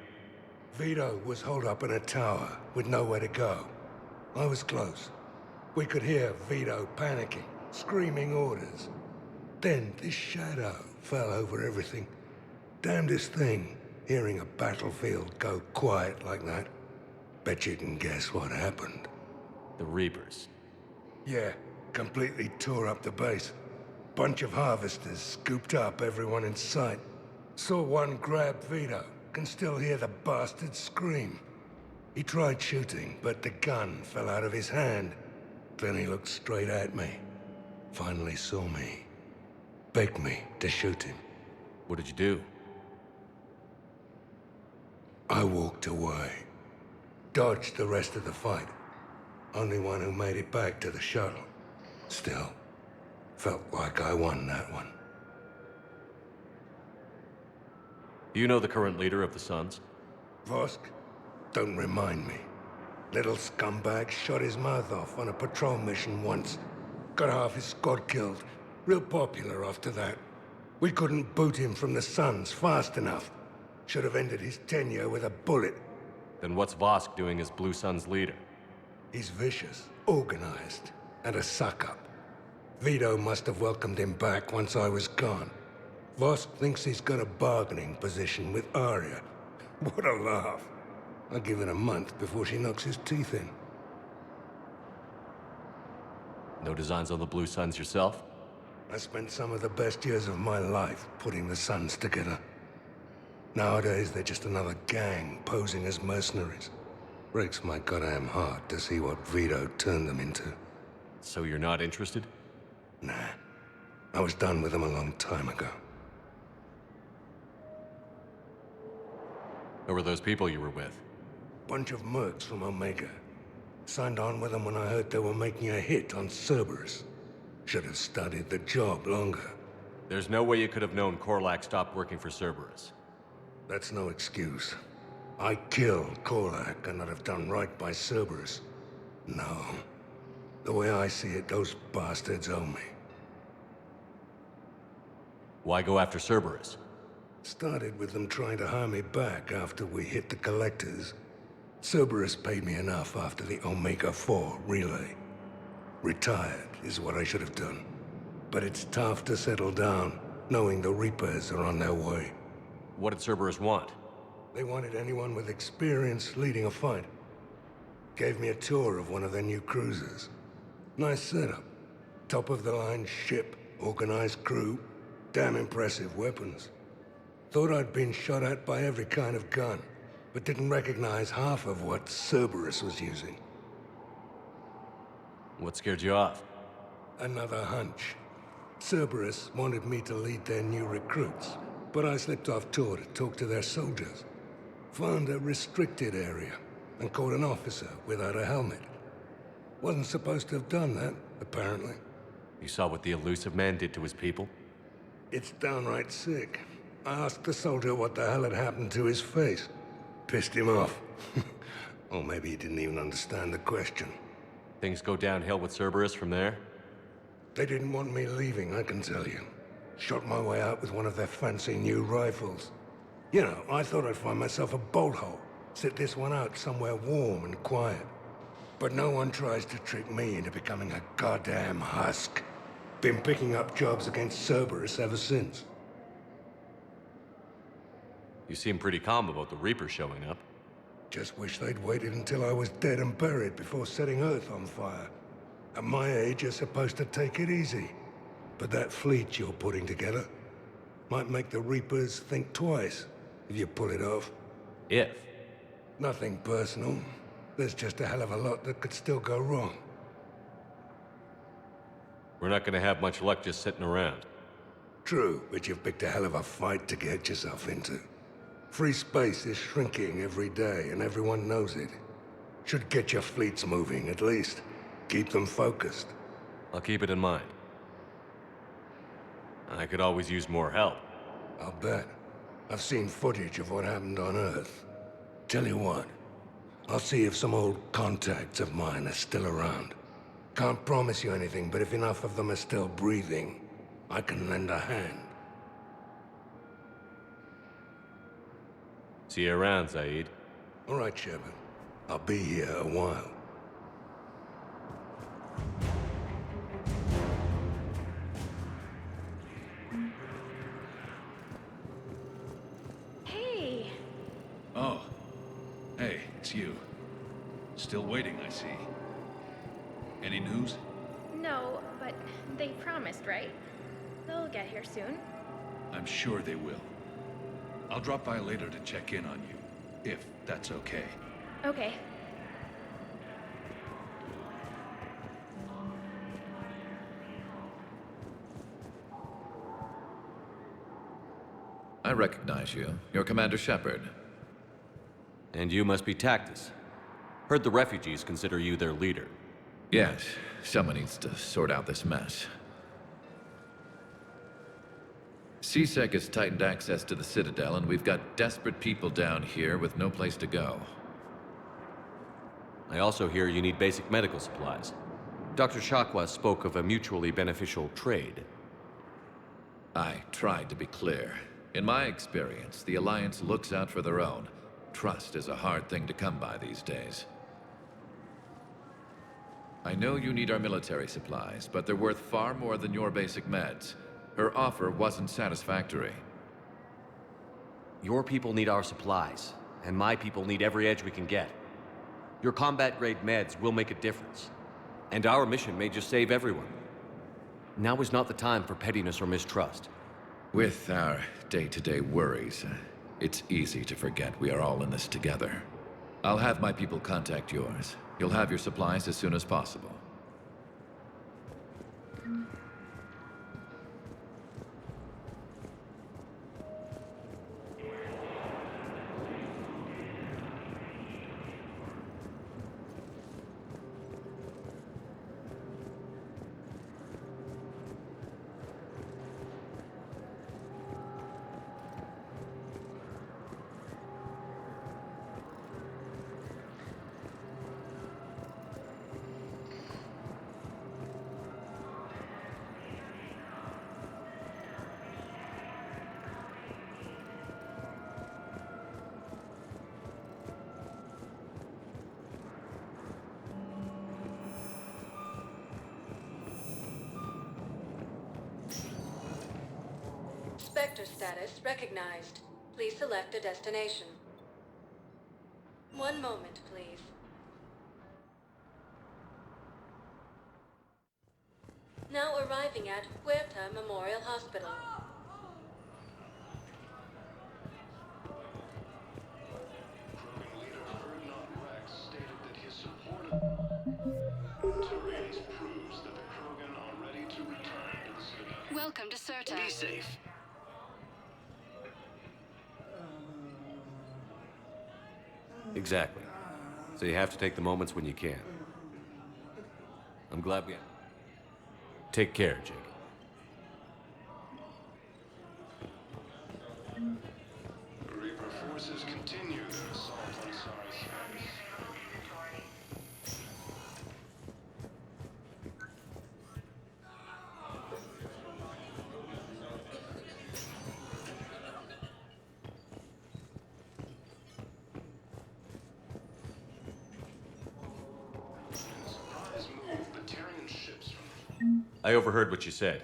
Vito was holed up in a tower with nowhere to go. I was close. We could hear Vito panicking, screaming orders. Then this shadow fell over everything. Damnedest thing, hearing a battlefield go quiet like that. Bet you can guess what happened. The Reapers. Yeah, completely tore up the base. Bunch of harvesters scooped up everyone in sight. Saw one grab Vito, can still hear the bastard scream. He tried shooting, but the gun fell out of his hand. Then he looked straight at me. Finally saw me. Begged me to shoot him. What did you do? I walked away. Dodged the rest of the fight. Only one who made it back to the shuttle. Still, felt like I won that one. You know the current leader of the Suns? Vosk? Don't remind me. Little scumbag shot his mouth off on a patrol mission once. Got half his squad killed. Real popular after that. We couldn't boot him from the Suns fast enough. Should have ended his tenure with a bullet. Then what's Vosk doing as Blue Sun's leader? He's vicious, organized, and a suck-up. Vito must have welcomed him back once I was gone. Vosk thinks he's got a bargaining position with Aria. What a laugh. I'll give it a month before she knocks his teeth in. No designs on the Blue Suns yourself? I spent some of the best years of my life putting the Suns together. Nowadays, they're just another gang posing as mercenaries. Breaks my goddamn heart to see what Vito turned them into. So you're not interested? Nah. I was done with them a long time ago. Who were those people you were with? Bunch of mercs from Omega. Signed on with them when I heard they were making a hit on Cerberus. Should have studied the job longer. There's no way you could have known Korlak stopped working for Cerberus. That's no excuse. I killed Korlak and I'd have done right by Cerberus. No. The way I see it, those bastards owe me. Why go after Cerberus? Started with them trying to hire me back after we hit the collectors. Cerberus paid me enough after the Omega-4 relay. Retired is what I should have done. But it's tough to settle down, knowing the Reapers are on their way. What did Cerberus want? They wanted anyone with experience leading a fight. Gave me a tour of one of their new cruisers. Nice setup. Top-of-the-line ship, organized crew, damn impressive weapons. Thought I'd been shot at by every kind of gun, but didn't recognize half of what Cerberus was using. What scared you off? Another hunch. Cerberus wanted me to lead their new recruits, but I slipped off tour to talk to their soldiers. Found a restricted area, and caught an officer without a helmet. Wasn't supposed to have done that, apparently. You saw what the elusive man did to his people? It's downright sick. I asked the soldier what the hell had happened to his face. Pissed him off. Or maybe he didn't even understand the question. Things go downhill with Cerberus from there? They didn't want me leaving, I can tell you. Shot my way out with one of their fancy new rifles. You know, I thought I'd find myself a bolt hole. Sit this one out somewhere warm and quiet. But no one tries to trick me into becoming a goddamn husk. Been picking up jobs against Cerberus ever since. You seem pretty calm about the Reaper showing up. Just wish they'd waited until I was dead and buried before setting Earth on fire. At my age, you're supposed to take it easy. But that fleet you're putting together might make the Reapers think twice if you pull it off. If? Nothing personal. There's just a hell of a lot that could still go wrong. We're not gonna have much luck just sitting around. True, but you've picked a hell of a fight to get yourself into. Free space is shrinking every day, and everyone knows it. Should get your fleets moving, at least. Keep them focused. I'll keep it in mind. I could always use more help. I'll bet. I've seen footage of what happened on Earth. Tell you what, I'll see if some old contacts of mine are still around. Can't promise you anything, but if enough of them are still breathing, I can lend a hand. See you around, Zaid. All right, Shepard. I'll be here a while. Hey. Oh. Hey, it's you. Still waiting, I see. Any news? No, but they promised, right? They'll get here soon. I'm sure they will. I'll drop by later to check in on you, if that's okay. Okay. I recognize you. You're Commander Shepard. And you must be Tactus. Heard the refugees consider you their leader. Yes, someone needs to sort out this mess. CSEC has tightened access to the Citadel, and we've got desperate people down here with no place to go. I also hear you need basic medical supplies. Dr. Shakwa spoke of a mutually beneficial trade. I tried to be clear. In my experience, the Alliance looks out for their own. Trust is a hard thing to come by these days. I know you need our military supplies, but they're worth far more than your basic meds. Her offer wasn't satisfactory. Your people need our supplies, and my people need every edge we can get. Your combat-grade meds will make a difference, and our mission may just save everyone. Now is not the time for pettiness or mistrust. With our day-to-day worries, it's easy to forget we are all in this together. I'll have my people contact yours. You'll have your supplies as soon as possible. Spectre status recognized. Please select a destination. One moment, please. Now arriving at Huerta Memorial Hospital. Terrains proves that the Krogan are ready Welcome to Certa. Be safe. Exactly. So you have to take the moments when you can. I'm glad we... Take care, Jacob. Reaper forces continue their assault on Cerberus. Surprise move, Batarian ships from... I overheard what you said.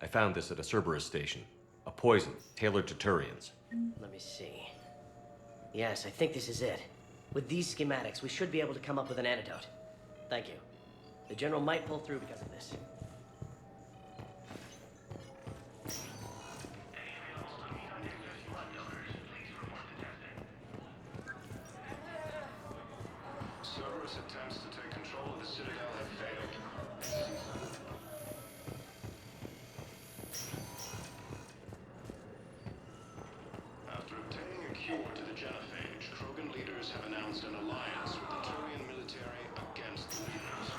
I found this at a Cerberus station. A poison tailored to Turians. Let me see. Yes, I think this is it. With these schematics, we should be able to come up with an antidote. Thank you. The General might pull through because of this. Cerberus attempts to take control of the Citadel have failed. After obtaining a cure to the genophage, Krogan leaders have announced an alliance with the Turian military against the Reapers.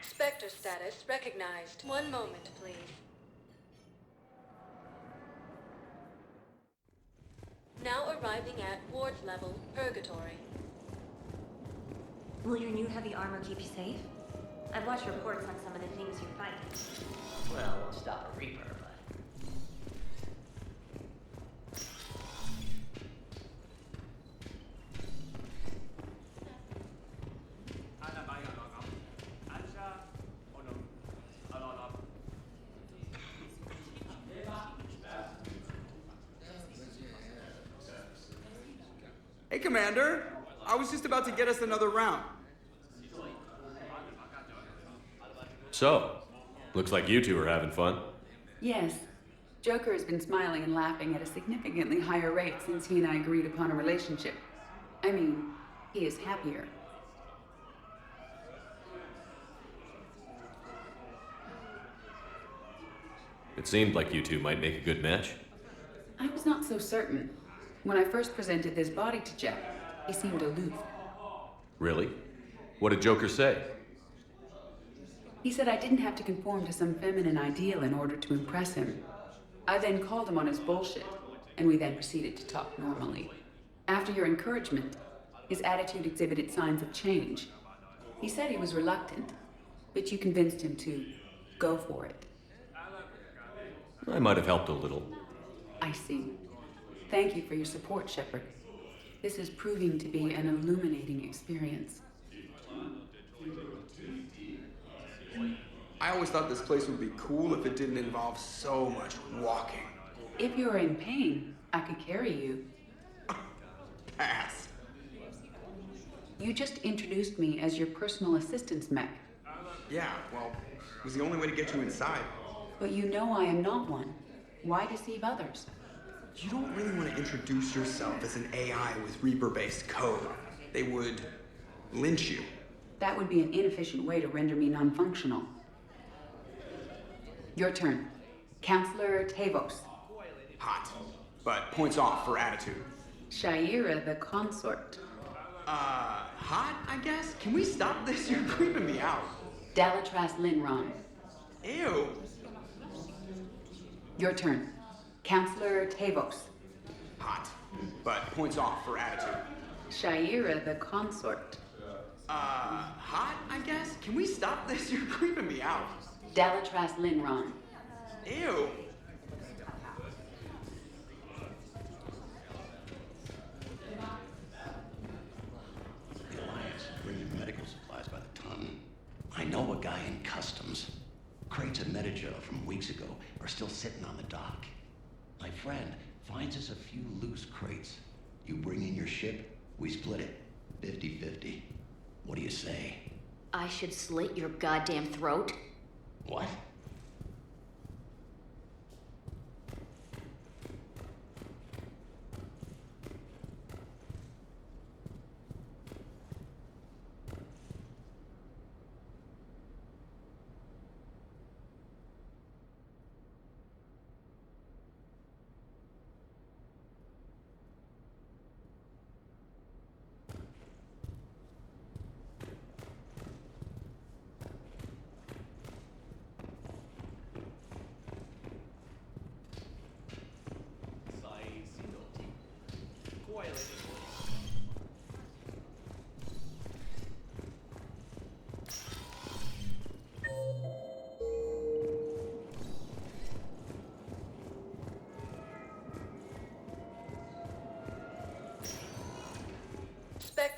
Spectre status recognized. One moment, please. Now arriving at ward level, Purgatory. Will your new heavy armor keep you safe? I've watched reports on some of the things you're fighting. Well, we'll stop a Reaper, but... Hey, Commander! I was just about to get us another round. So, looks like you two are having fun. Yes. Joker has been smiling and laughing at a significantly higher rate since he and I agreed upon a relationship. I mean, he is happier. It seemed like you two might make a good match. I was not so certain. When I first presented this body to Jeff, he seemed aloof. Really? What did Joker say? He said I didn't have to conform to some feminine ideal in order to impress him. I then called him on his bullshit, and we then proceeded to talk normally. After your encouragement, his attitude exhibited signs of change. He said he was reluctant, but you convinced him to go for it. I might have helped a little. I see. Thank you for your support, Shepard. This is proving to be an illuminating experience. I always thought this place would be cool if it didn't involve so much walking. If you're in pain, I could carry you. Pass. You just introduced me as your personal assistance mech. Yeah, well, it was the only way to get you inside. But you know I am not one. Why deceive others? You don't really want to introduce yourself as an AI with Reaper-based code. They would lynch you. That would be an inefficient way to render me non-functional. Your turn. Counselor Tavos. Hot, but points off for attitude. Shaira the consort. Hot, I guess? Can we stop this? You're creeping me out. Dalatras Linron. Ew. Your turn. Counselor Tavos. Hot, but points off for attitude. Shaira the consort. Hot, I guess? Can we stop this? You're creeping me out. Dalatras Linron. Ew. The Alliance is bringing medical supplies by the ton. I know a guy in customs. Crates of Metagel from weeks ago are still sitting on the dock. My friend finds us a few loose crates. You bring in your ship, we split it. 50-50. What do you say? I should slit your goddamn throat? What?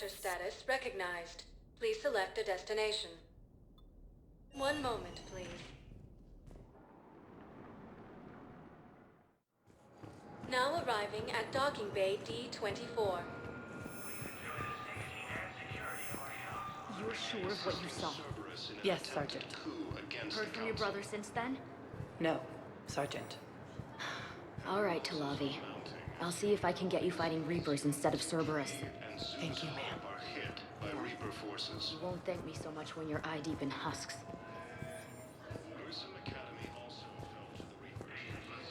Spectre status recognized. Please select a destination. One moment, please. Now arriving at Docking Bay D-24. You're sure of what you saw? Yes, Sergeant. Heard from your brother since then? No, Sergeant. All right, Talavi. I'll see if I can get you fighting Reapers instead of Cerberus. Thank you, ma'am. By Reaper forces. You won't thank me so much when you're eye-deep in husks. Grissom Academy also fell to the Reapers.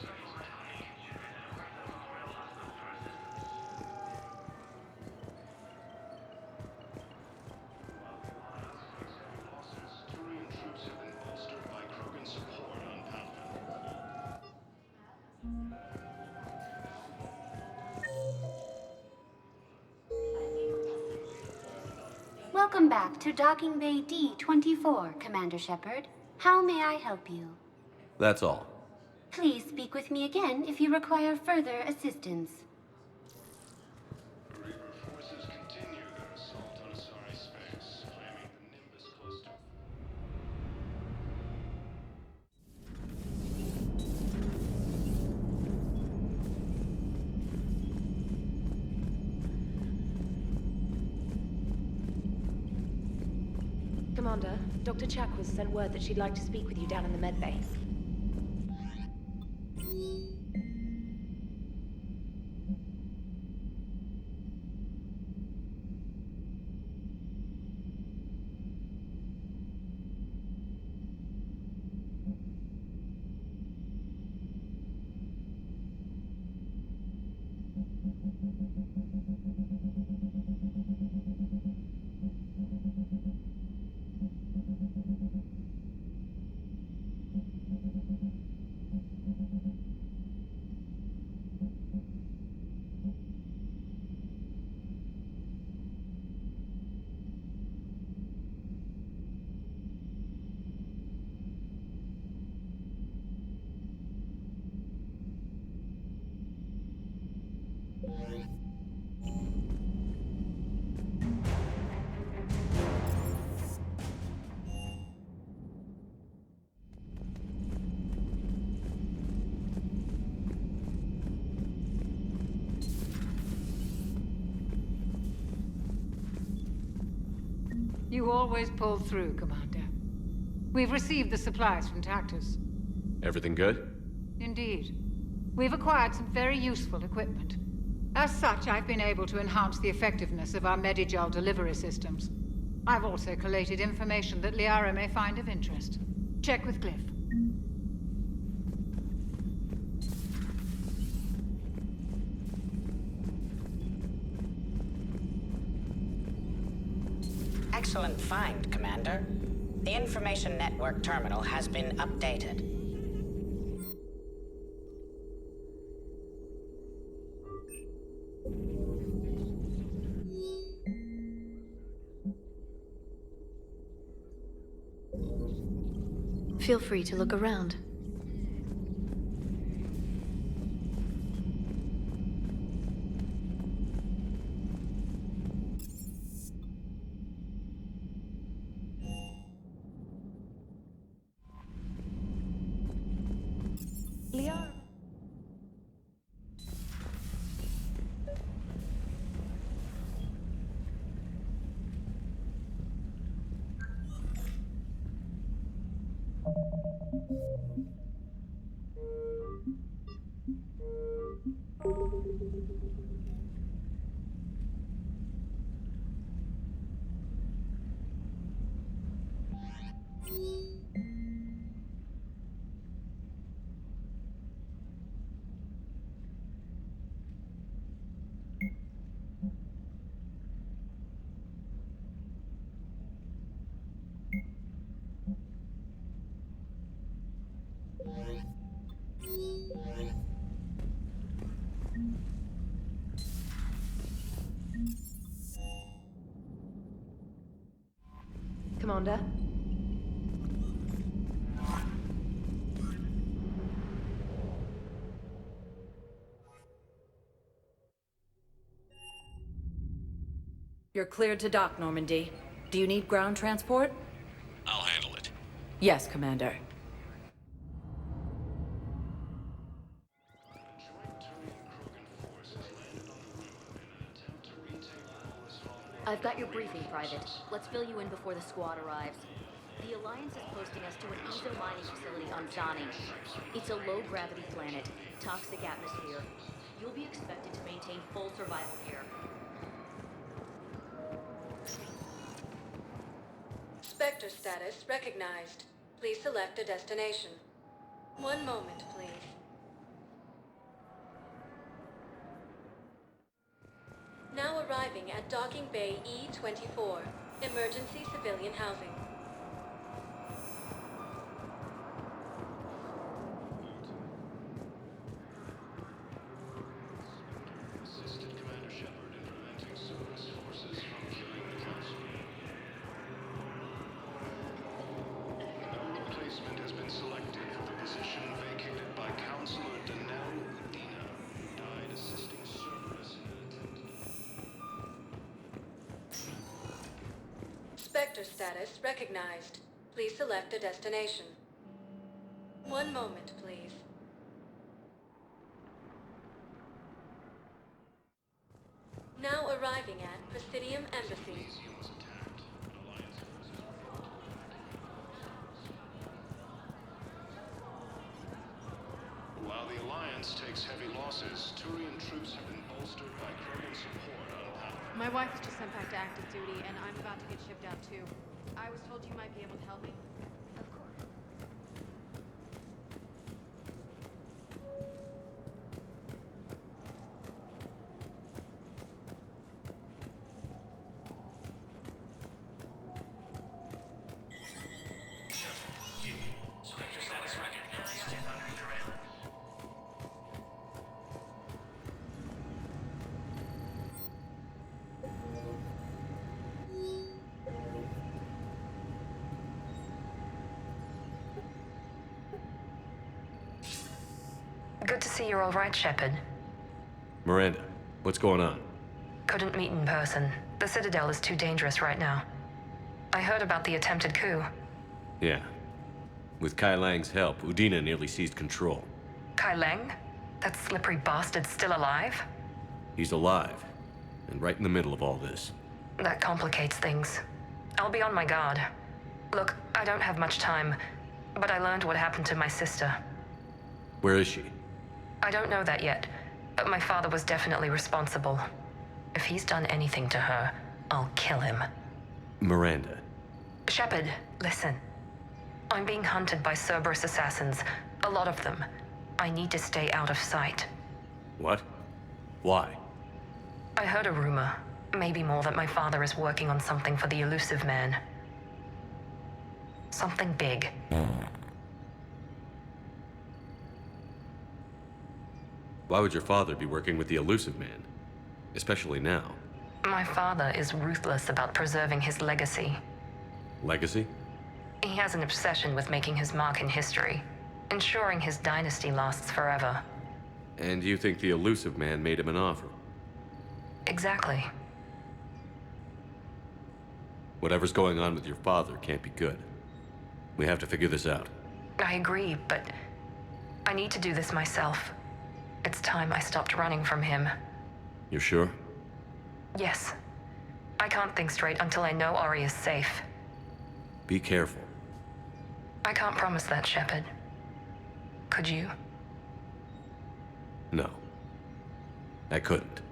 Turian troops have been bolstered by Krogan support on Pathfinder. Welcome back to Docking Bay D-24, Commander Shepard. How may I help you? That's all. Please speak with me again if you require further assistance. Reaper forces continue their assault on Asari space, claiming the Nimbus cluster. Commander, Dr. Chakwas sent word that she'd like to speak with you down in the med bay. You always pull through, Commander. We've received the supplies from Tactus. Everything good? Indeed. We've acquired some very useful equipment. As such, I've been able to enhance the effectiveness of our Medigel delivery systems. I've also collated information that Liara may find of interest. Check with Glyph. Excellent find, Commander. The Information Network terminal has been updated. Feel free to look around. Liara. Commander? You're cleared to dock, Normandy. Do you need ground transport? I'll handle it. Yes, Commander. I've got your briefing, Private. Let's fill you in before the squad arrives. The Alliance is posting us to an ezo mining facility on Thane. It's a low-gravity planet, toxic atmosphere. You'll be expected to maintain full survival here. Spectre status recognized. Please select a destination. One moment, please. Now arriving at Docking Bay E24, Emergency Civilian Housing. Assisted Commander Shepard in preventing Cerberus forces from killing the Council. No replacement has been selected for the position vacated by Counselor Daro'Xen, who died assisting Cerberus in an attempt. Spectre status recognized. Please select a destination. One moment, please. Now arriving at Presidium Embassy. While the Alliance takes heavy losses, Turian troops have been bolstered by Krogan support on power. My wife was just sent back to active duty, and I'm about to get shipped out too. I was told you might be able to help me. Of course. Spectre status recognized. Good to see you're all right, Shepard. Miranda, what's going on? Couldn't meet in person. The Citadel is too dangerous right now. I heard about the attempted coup. Yeah. With Kai Lang's help, Udina nearly seized control. Kai Lang? That slippery bastard's still alive? He's alive, and right in the middle of all this. That complicates things. I'll be on my guard. Look, I don't have much time, but I learned what happened to my sister. Where is she? I don't know that yet, but my father was definitely responsible. If he's done anything to her, I'll kill him. Miranda. Shepard, listen. I'm being hunted by Cerberus assassins. A lot of them. I need to stay out of sight. What? Why? I heard a rumor, maybe more, that my father is working on something for the elusive man. Something big. Why would your father be working with the elusive man? Especially now. My father is ruthless about preserving his legacy. Legacy? He has an obsession with making his mark in history, ensuring his dynasty lasts forever. And you think the elusive man made him an offer? Exactly. Whatever's going on with your father can't be good. We have to figure this out. I agree, but I need to do this myself. It's time I stopped running from him. You're sure? Yes. I can't think straight until I know Ori is safe. Be careful. I can't promise that, Shepard. Could you? No. I couldn't.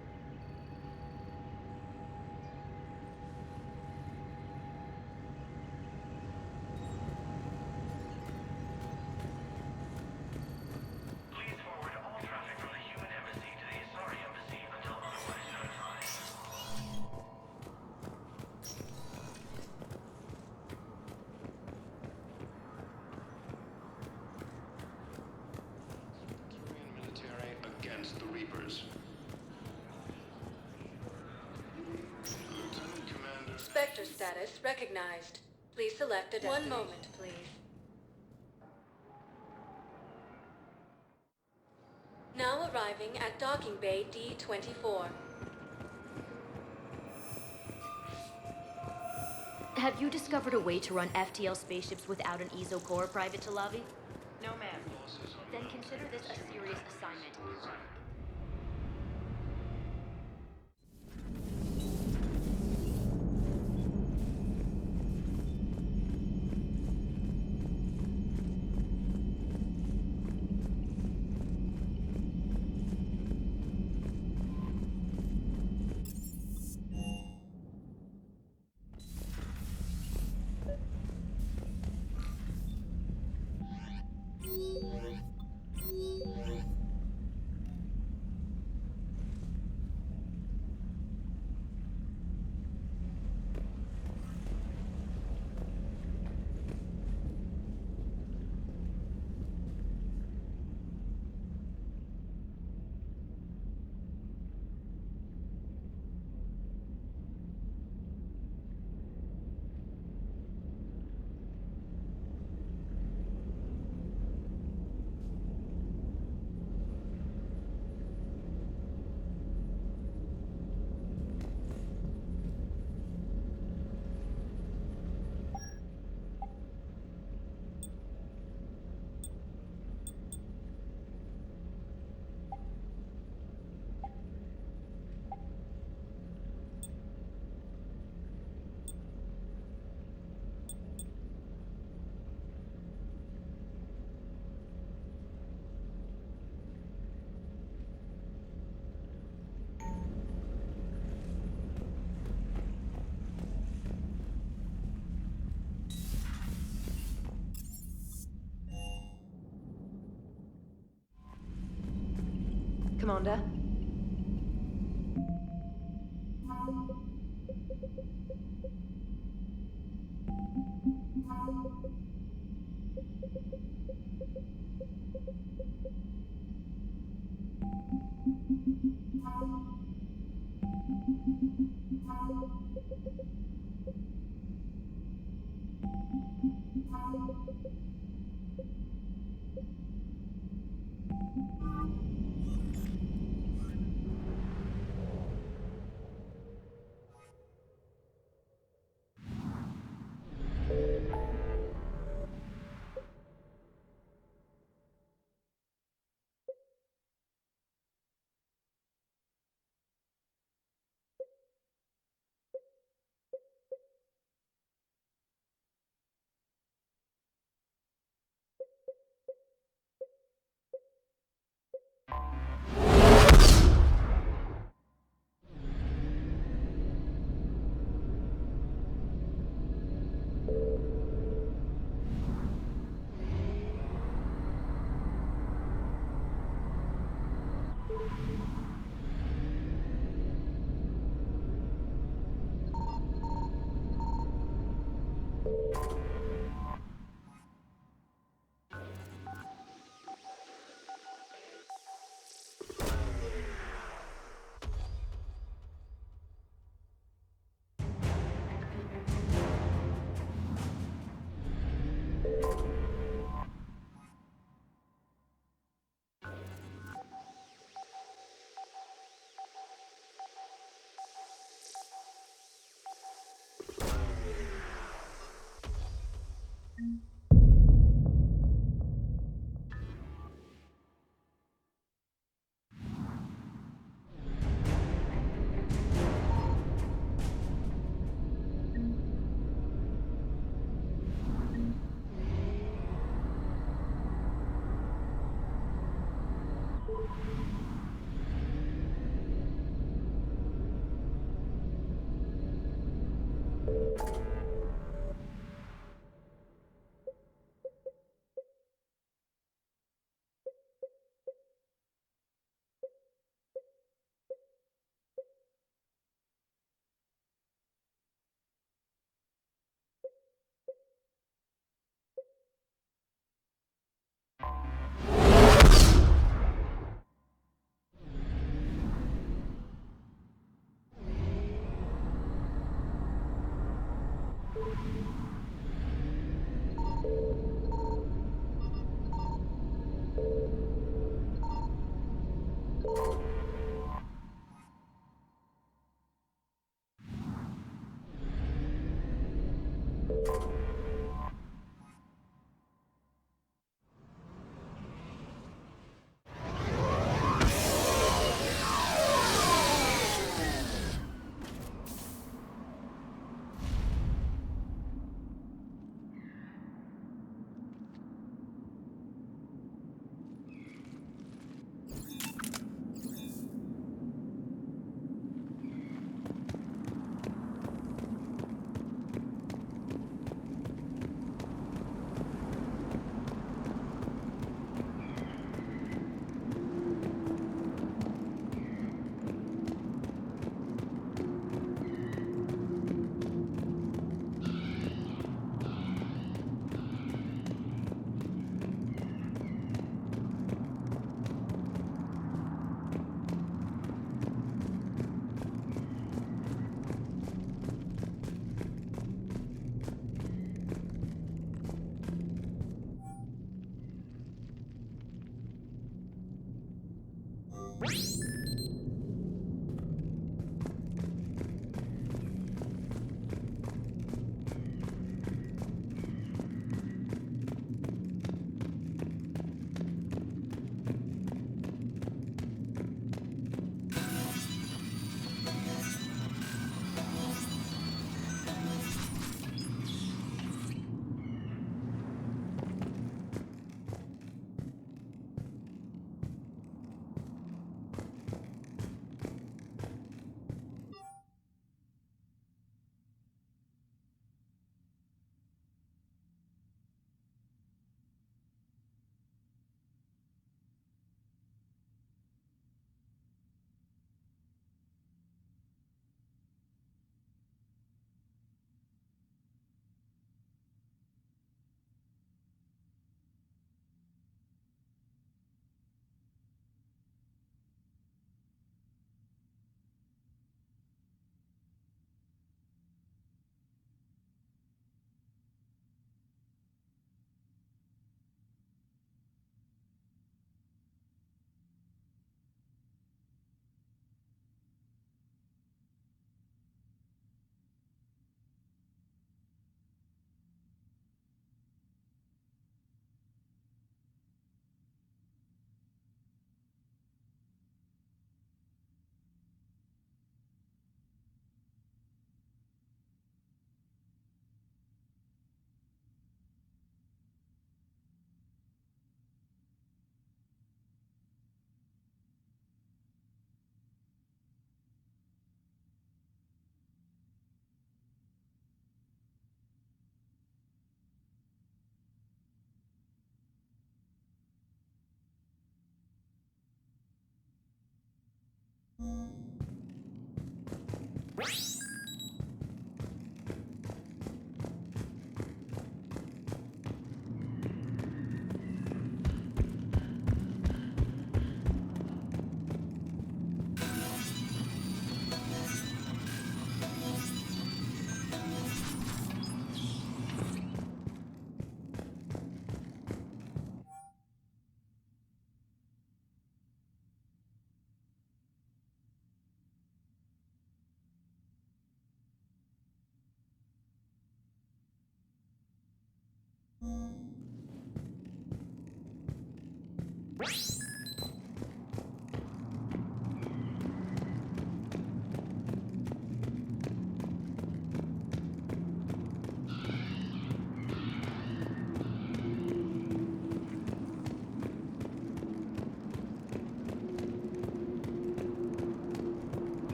Against the Reapers. Lieutenant Commander. Spectre status recognized. Please select a destination. One moment, please. Now arriving at Docking Bay D24. Have you discovered a way to run FTL spaceships without an ESO core, Private Talavi? No, ma'am. Then consider this a serious assignment. Commander?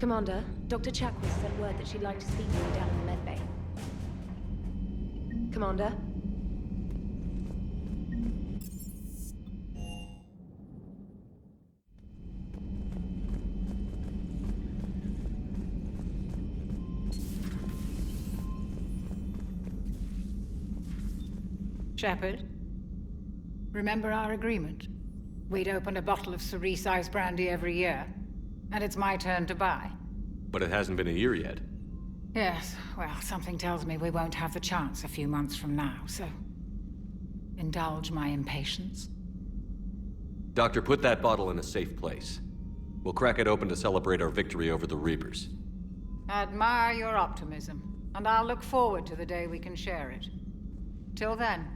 Commander, Dr. Chakwas sent word that she'd like to speak to you down in the medbay. Commander? Shepard, remember our agreement? We'd open a bottle of cerise ice brandy every year, and it's my turn to buy. But it hasn't been a year yet. Yes, well, something tells me we won't have the chance a few months from now, so indulge my impatience. Doctor, put that bottle in a safe place. We'll crack it open to celebrate our victory over the Reapers. Admire your optimism, and I'll look forward to the day we can share it. Till then.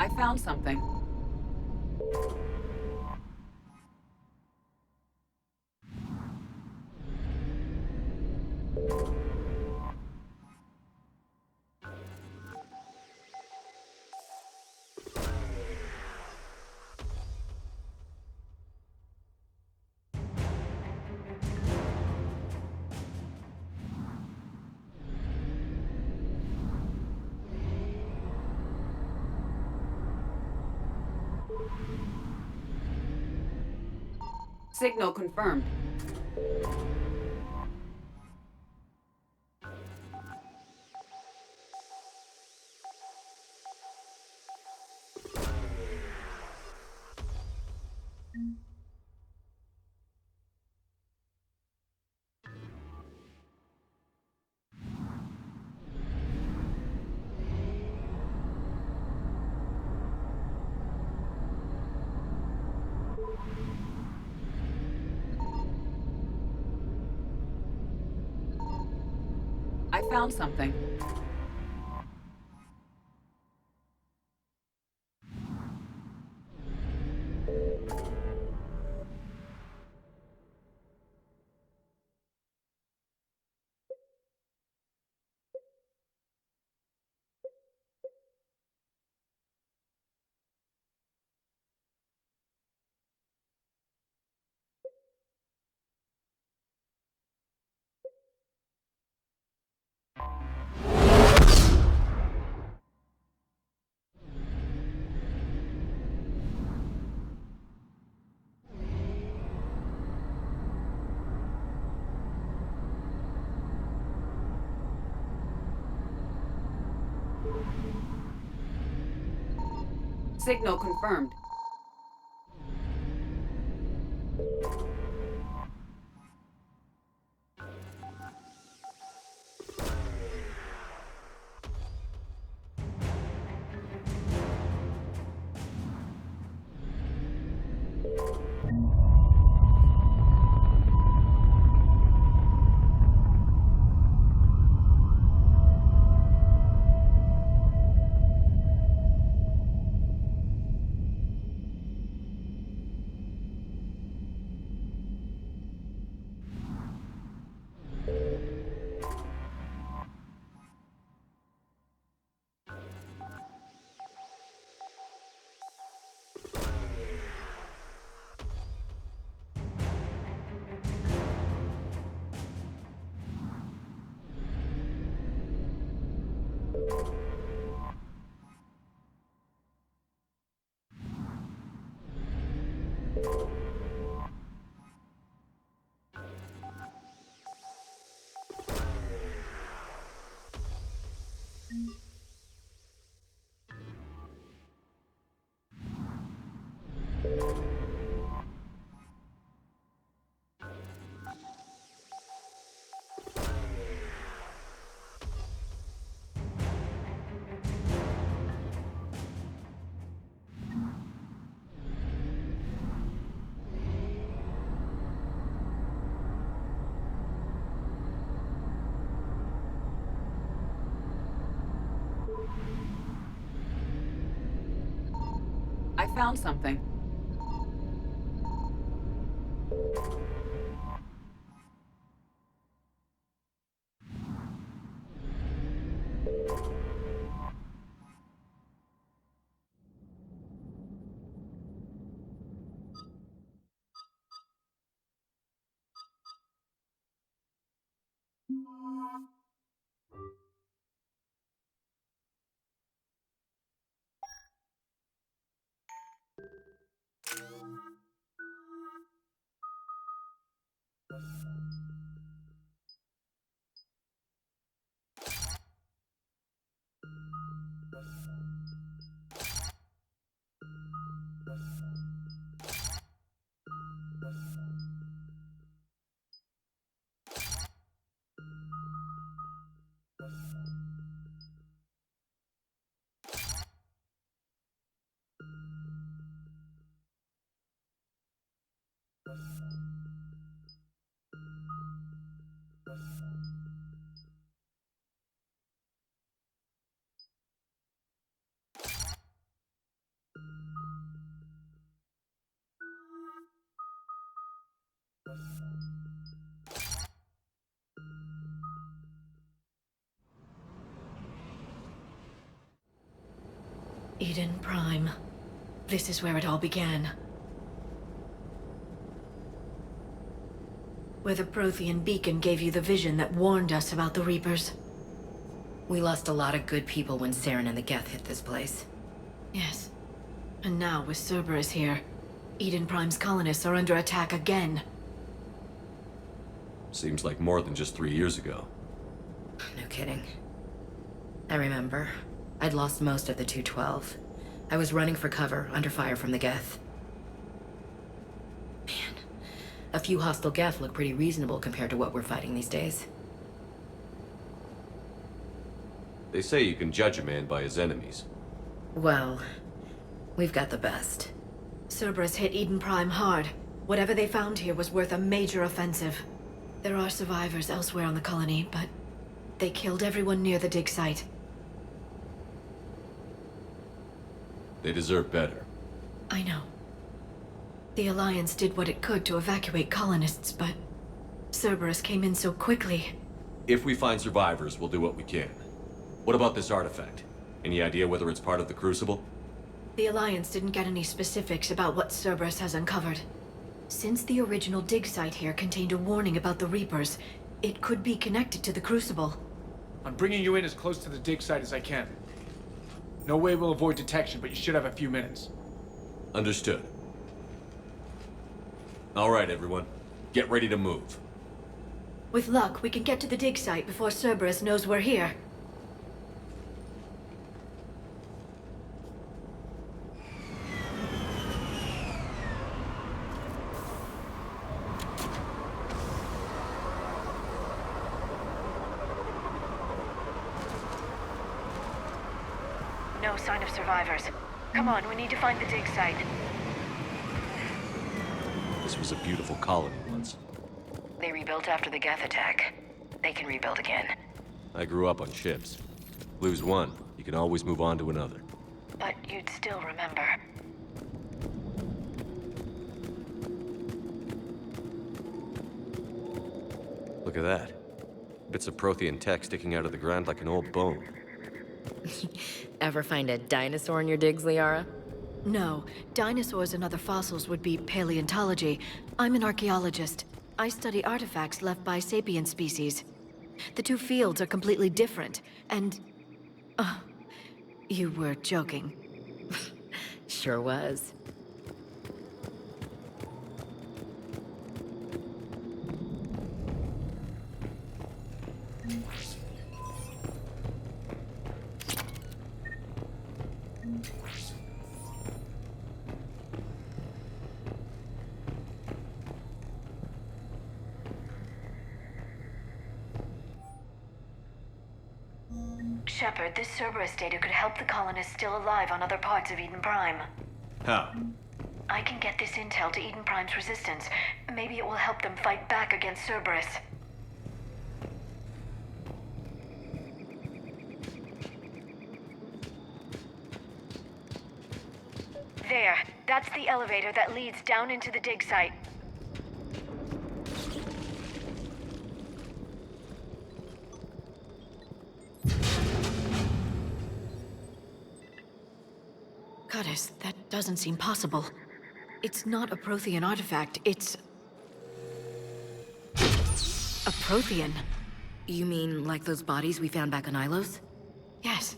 I found something. Signal confirmed. I found something. Signal confirmed. I found something. Eden Prime. This is where it all began. Where the Prothean beacon gave you the vision that warned us about the Reapers. We lost a lot of good people when Saren and the Geth hit this place. Yes. And now, with Cerberus here, Eden Prime's colonists are under attack again. Seems like more than just 3 years ago. No kidding. I remember. I'd lost most of the 212. I was running for cover, under fire from the Geth. Man, a few hostile Geth look pretty reasonable compared to what we're fighting these days. They say you can judge a man by his enemies. Well, we've got the best. Cerberus hit Eden Prime hard. Whatever they found here was worth a major offensive. There are survivors elsewhere on the colony, but they killed everyone near the dig site. They deserve better. I know. The Alliance did what it could to evacuate colonists, but Cerberus came in so quickly. If we find survivors, we'll do what we can. What about this artifact? Any idea whether it's part of the Crucible? The Alliance didn't get any specifics about what Cerberus has uncovered. Since the original dig site here contained a warning about the Reapers, it could be connected to the Crucible. I'm bringing you in as close to the dig site as I can. No way we'll avoid detection, but you should have a few minutes. Understood. All right, everyone. Get ready to move. With luck, we can get to the dig site before Cerberus knows we're here. No sign of survivors. Come on, we need to find the dig site. This was a beautiful colony once. They rebuilt after the Geth attack. They can rebuild again. I grew up on ships. Lose one, you can always move on to another. But you'd still remember. Look at that. Bits of Prothean tech sticking out of the ground like an old bone. Ever find a dinosaur in your digs, Liara? No. Dinosaurs and other fossils would be paleontology. I'm an archaeologist. I study artifacts left by sapient species. The two fields are completely different, and... you were joking. Sure was. Shepard, this Cerberus data could help the colonists still alive on other parts of Eden Prime. How? I can get this intel to Eden Prime's resistance. Maybe it will help them fight back against Cerberus. There. That's the elevator that leads down into the dig site. Goddess, that doesn't seem possible. It's not a Prothean artifact, it's... a Prothean. You mean like those bodies we found back on Ilos? Yes,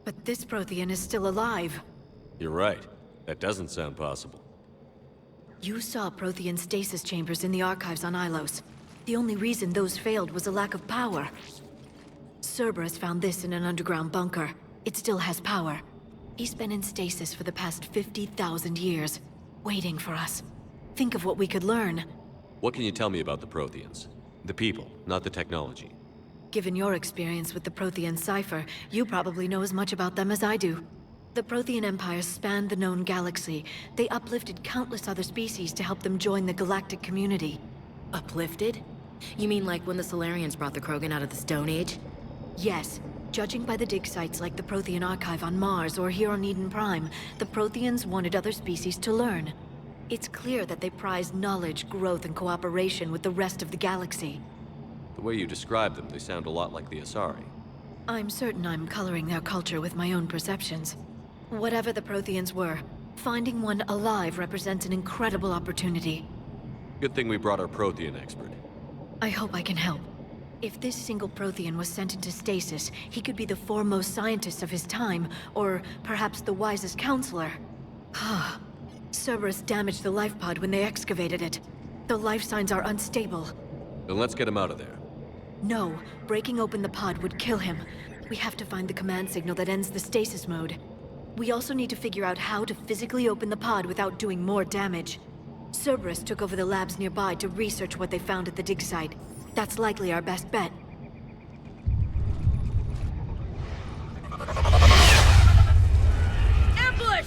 but this Prothean is still alive. You're right. That doesn't sound possible. You saw Prothean stasis chambers in the archives on Ilos. The only reason those failed was a lack of power. Cerberus found this in an underground bunker. It still has power. He's been in stasis for the past 50,000 years, waiting for us. Think of what we could learn. What can you tell me about the Protheans? The people, not the technology. Given your experience with the Prothean cipher, you probably know as much about them as I do. The Prothean Empire spanned the known galaxy. They uplifted countless other species to help them join the galactic community. Uplifted? You mean like when the Solarians brought the Krogan out of the Stone Age? Yes. Judging by the dig sites like the Prothean Archive on Mars or here on Eden Prime, the Protheans wanted other species to learn. It's clear that they prized knowledge, growth, and cooperation with the rest of the galaxy. The way you describe them, they sound a lot like the Asari. I'm certain I'm coloring their culture with my own perceptions. Whatever the Protheans were, finding one alive represents an incredible opportunity. Good thing we brought our Prothean expert. I hope I can help. If this single Prothean was sent into stasis, he could be the foremost scientist of his time, or perhaps the wisest counselor. Cerberus damaged the life pod when they excavated it. The life signs are unstable. Then let's get him out of there. No, breaking open the pod would kill him. We have to find the command signal that ends the stasis mode. We also need to figure out how to physically open the pod without doing more damage. Cerberus took over the labs nearby to research what they found at the dig site. That's likely our best bet. Ambush!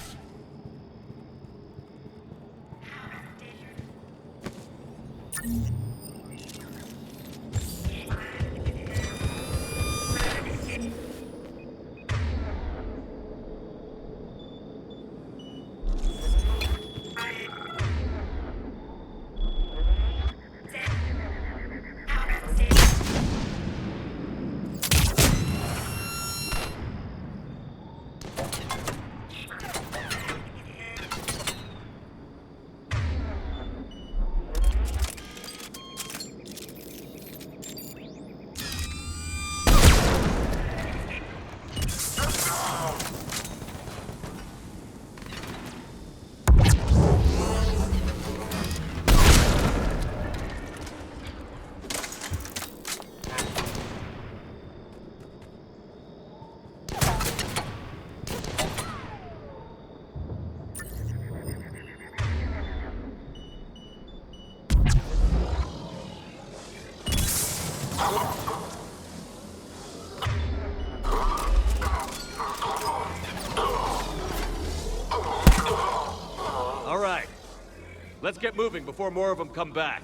Let's get moving before more of them come back.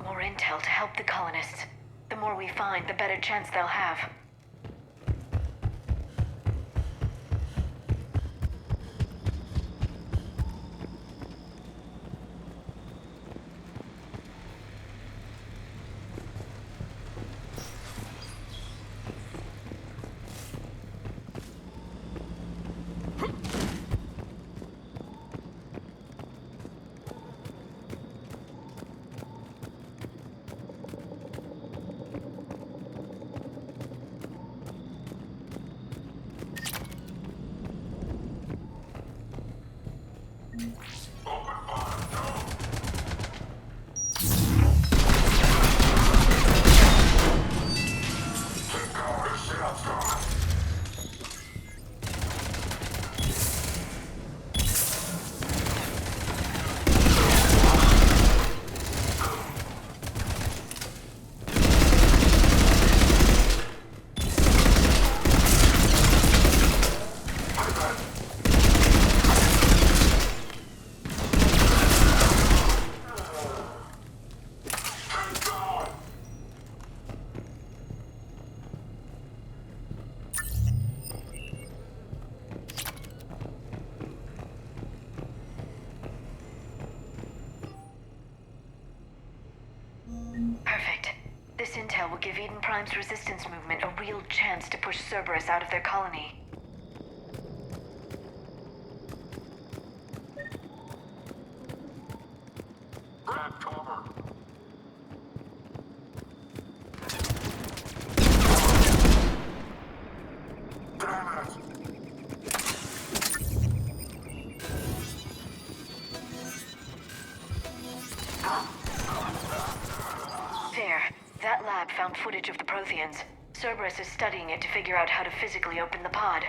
More intel to help the colonists. The more we find, the better chance they'll have. Perfect. This intel will give Eden Prime's resistance movement a real chance to push Cerberus out of their colony. Grab cover. Damn it! There. That lab found footage of the Protheans. Cerberus is studying it to figure out how to physically open the pod.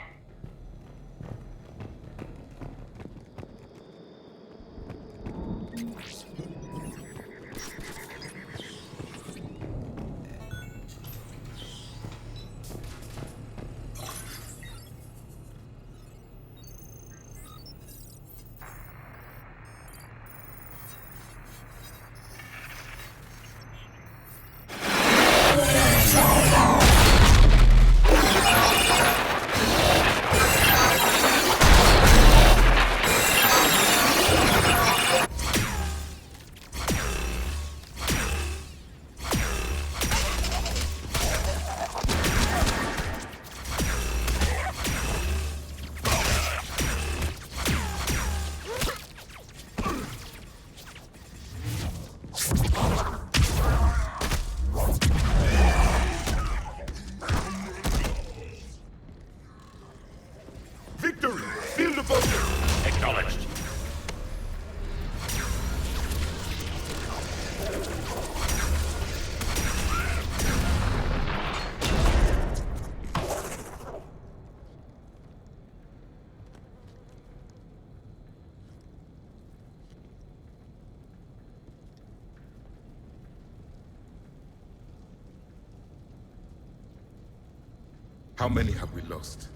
devotion! Acknowledged. How many have we lost?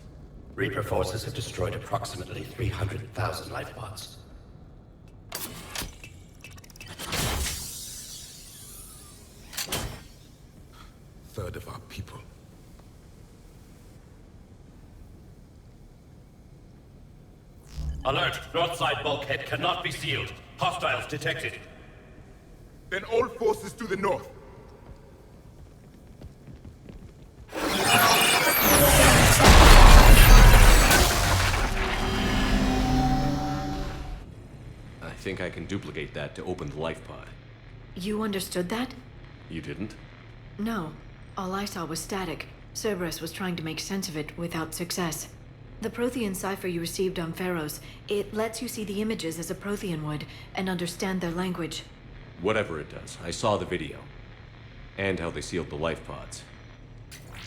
Reaper forces have destroyed approximately 300,000 life pods. Third of our people. Alert! North side bulkhead cannot be sealed. Hostiles detected. Then all forces to the north. I think I can duplicate that to open the life pod. You understood that? You didn't? No. All I saw was static. Cerberus was trying to make sense of it without success. The Prothean cipher you received on Pharaohs, it lets you see the images as a Prothean would, and understand their language. Whatever it does, I saw the video. And how they sealed the life pods.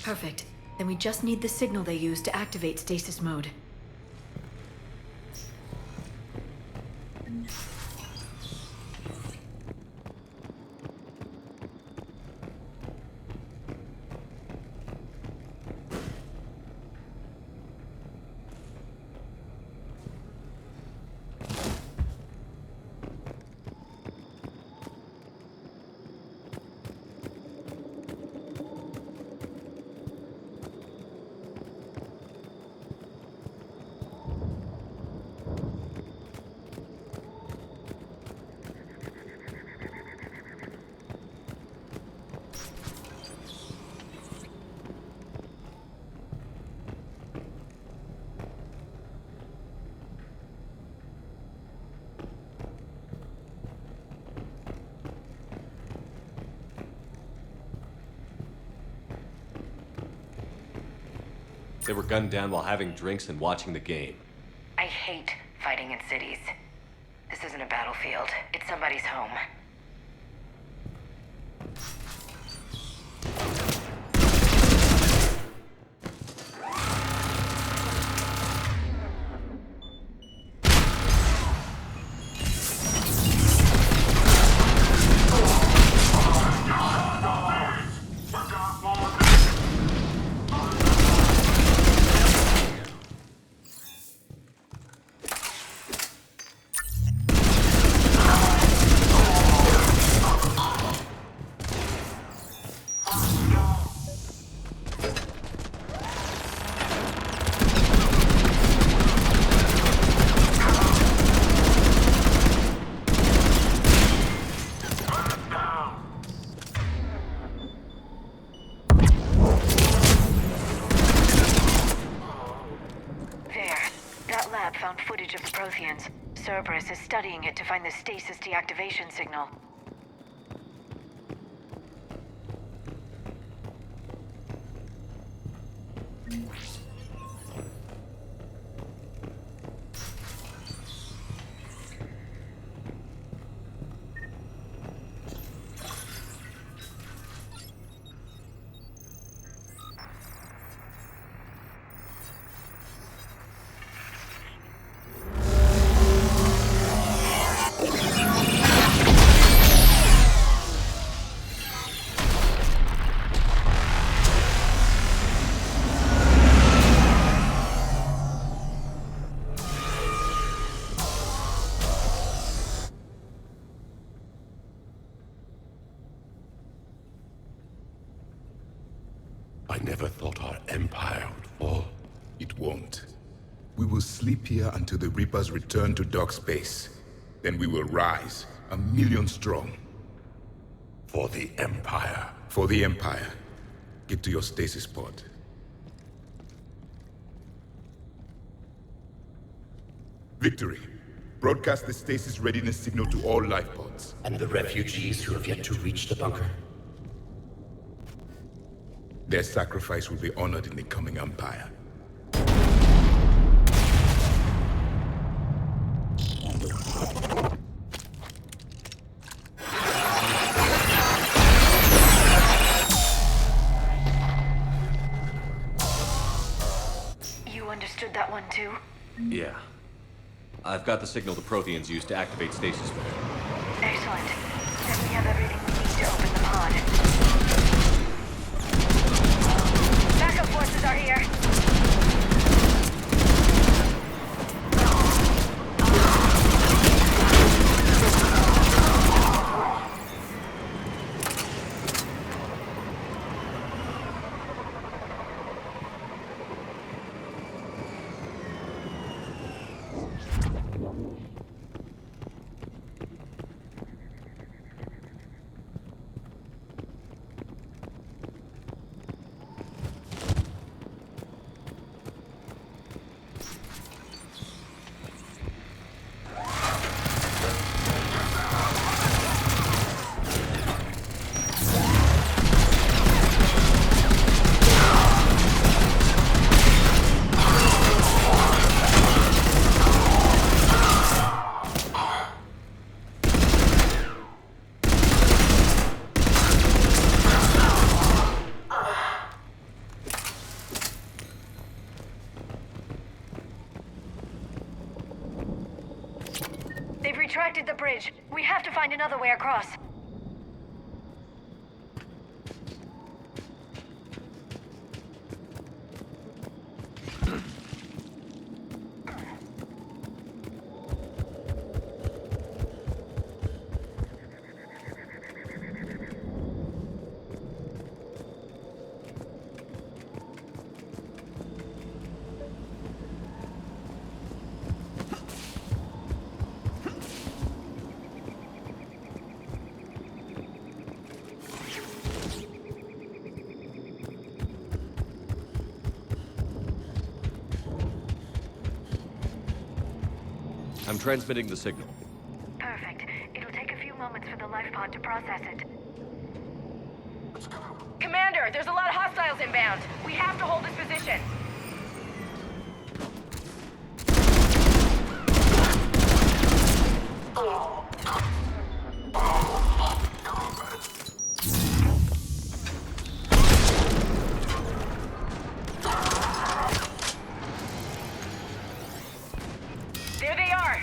Perfect. Then we just need the signal they used to activate stasis mode. They were gunned down while having drinks and watching the game. I hate fighting in cities. This isn't a battlefield. It's somebody's home. Cerberus is studying it to find the stasis deactivation signal. I never thought our empire would fall. It won't. We will sleep here until the Reapers return to dock space. Then we will rise, 1,000,000 strong. For the Empire. For the Empire. Get to your stasis pod. Victory. Broadcast the stasis readiness signal to all life pods. And the refugees who have yet to reach the bunker? Their sacrifice will be honored in the coming Empire. I've got the signal the Protheans used to activate stasis mode. Excellent. Then we have everything we need to open the pod. Backup forces are here. They've retracted the bridge. We have to find another way across. I'm transmitting the signal. Perfect. It'll take a few moments for the life pod to process it. Commander, there's a lot of hostiles inbound. We have to hold this position. There they are!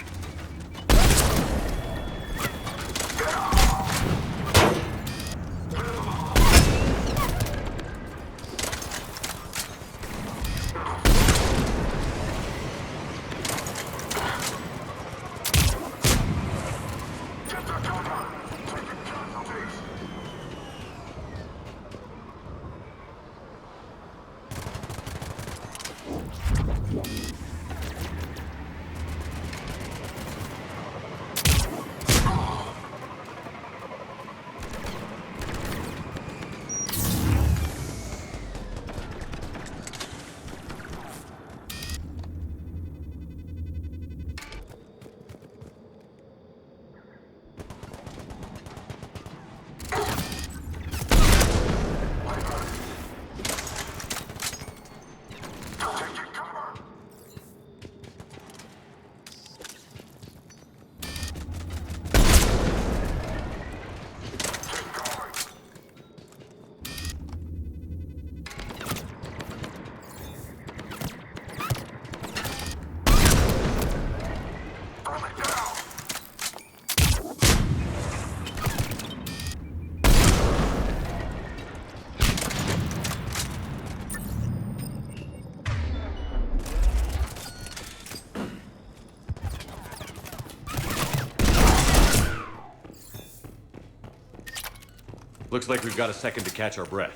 Looks like we've got a second to catch our breath.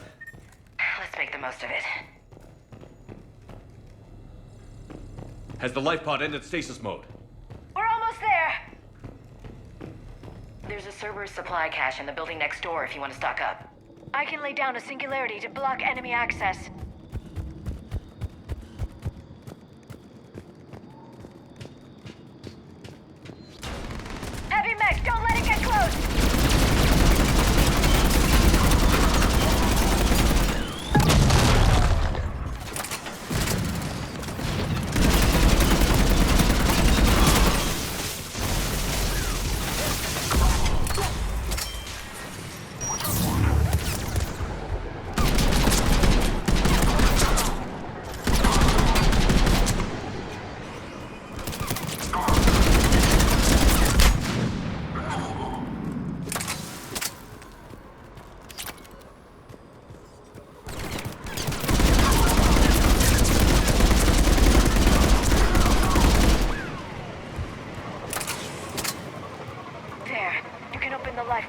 Let's make the most of it. Has the life pod ended stasis mode? We're almost there! There's a Cerberus supply cache in the building next door if you want to stock up. I can lay down a singularity to block enemy access. Heavy mech, don't let it get close!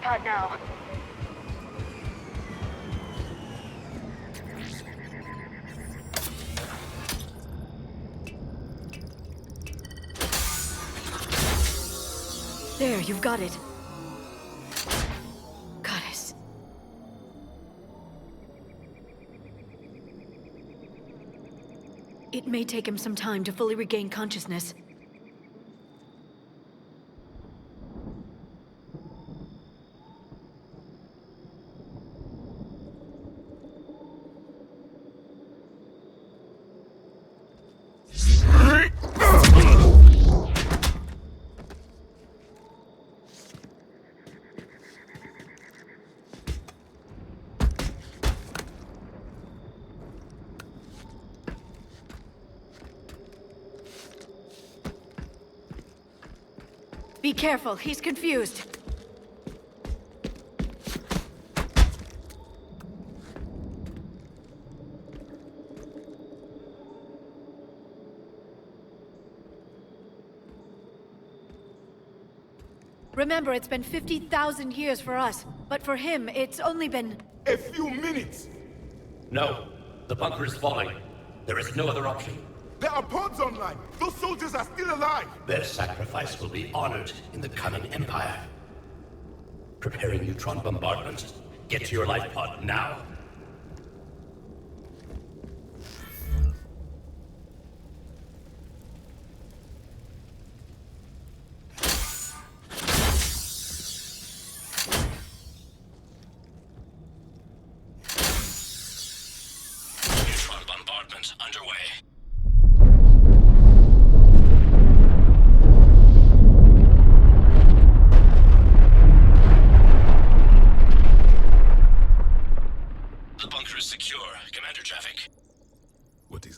shot now. There, you've got it. Goddess. It may take him some time to fully regain consciousness. Be careful, he's confused. Remember, it's been 50,000 years for us, but for him, it's only been... A few minutes! No. The bunker is falling. There is no other option. There are pods online! Those soldiers are still alive! Their sacrifice will be honored in the coming Empire. Preparing neutron bombardment. Get to your life pod now. Neutron bombardment underway.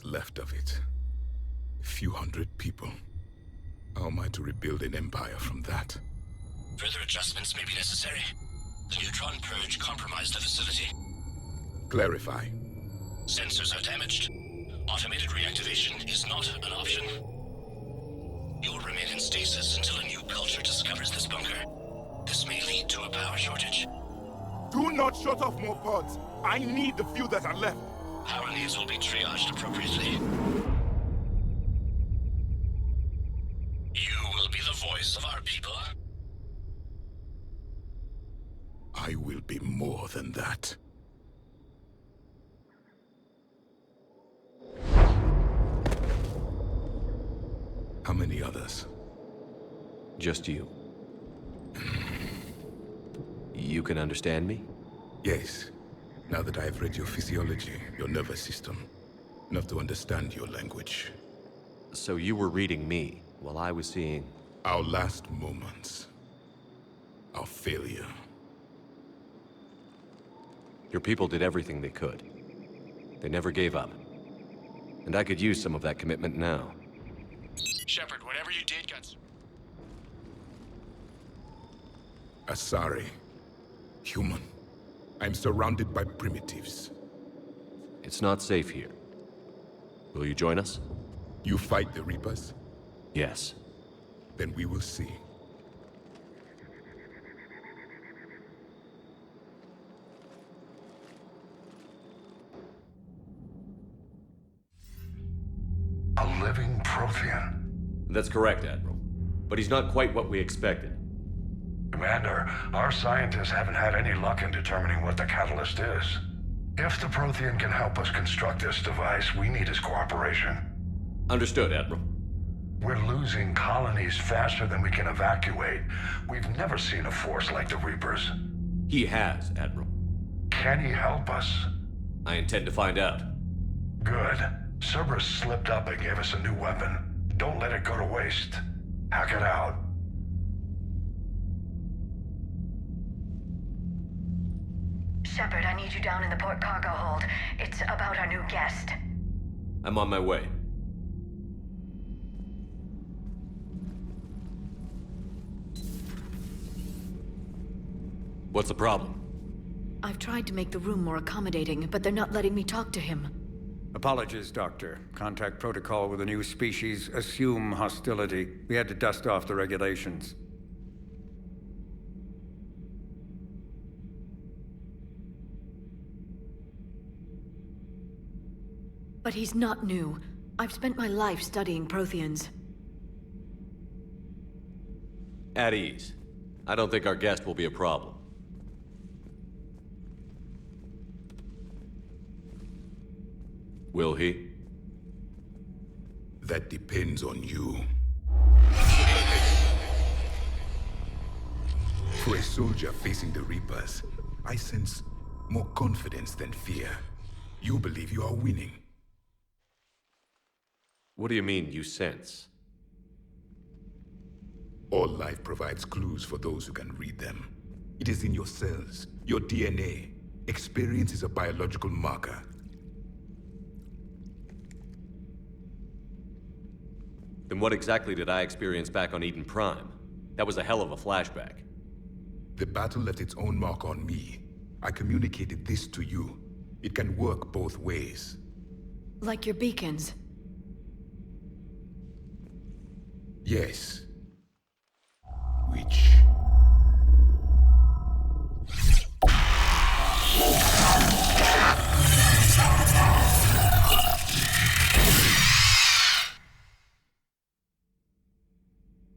Left of it. A few hundred people. How am I to rebuild an empire from that? Further adjustments may be necessary. The neutron purge compromised the facility. Clarify. Sensors are damaged. Automated reactivation is not an option. You'll remain in stasis until a new culture discovers this bunker. This may lead to a power shortage. Do not shut off more pods. I need the few that are left. Power needs will be triaged appropriately. You will be the voice of our people. I will be more than that. How many others? Just you. You can understand me? Yes. Now that I have read your physiology, your nervous system, enough to understand your language. So you were reading me, while I was seeing... Our last moments. Our failure. Your people did everything they could. They never gave up. And I could use some of that commitment now. Shepard, whatever you did got... Asari. Human. I'm surrounded by primitives. It's not safe here. Will you join us? You fight the Reapers? Yes. Then we will see. A living Prothean. That's correct, Admiral. But he's not quite what we expected. Commander, our scientists haven't had any luck in determining what the catalyst is. If the Prothean can help us construct this device, we need his cooperation. Understood, Admiral. We're losing colonies faster than we can evacuate. We've never seen a force like the Reapers. He has, Admiral. Can he help us? I intend to find out. Good. Cerberus slipped up and gave us a new weapon. Don't let it go to waste. Hack it out. Shepard, I need you down in the port cargo hold. It's about our new guest. I'm on my way. What's the problem? I've tried to make the room more accommodating, but they're not letting me talk to him. Apologies, Doctor. Contact protocol with a new species. Assume hostility. We had to dust off the regulations. But he's not new. I've spent my life studying Protheans. At ease. I don't think our guest will be a problem. Will he? That depends on you. For a soldier facing the Reapers, I sense more confidence than fear. You believe you are winning. What do you mean, you sense? All life provides clues for those who can read them. It is in your cells, your DNA. Experience is a biological marker. Then what exactly did I experience back on Eden Prime? That was a hell of a flashback. The battle left its own mark on me. I communicated this to you. It can work both ways. Like your beacons? Yes. Which...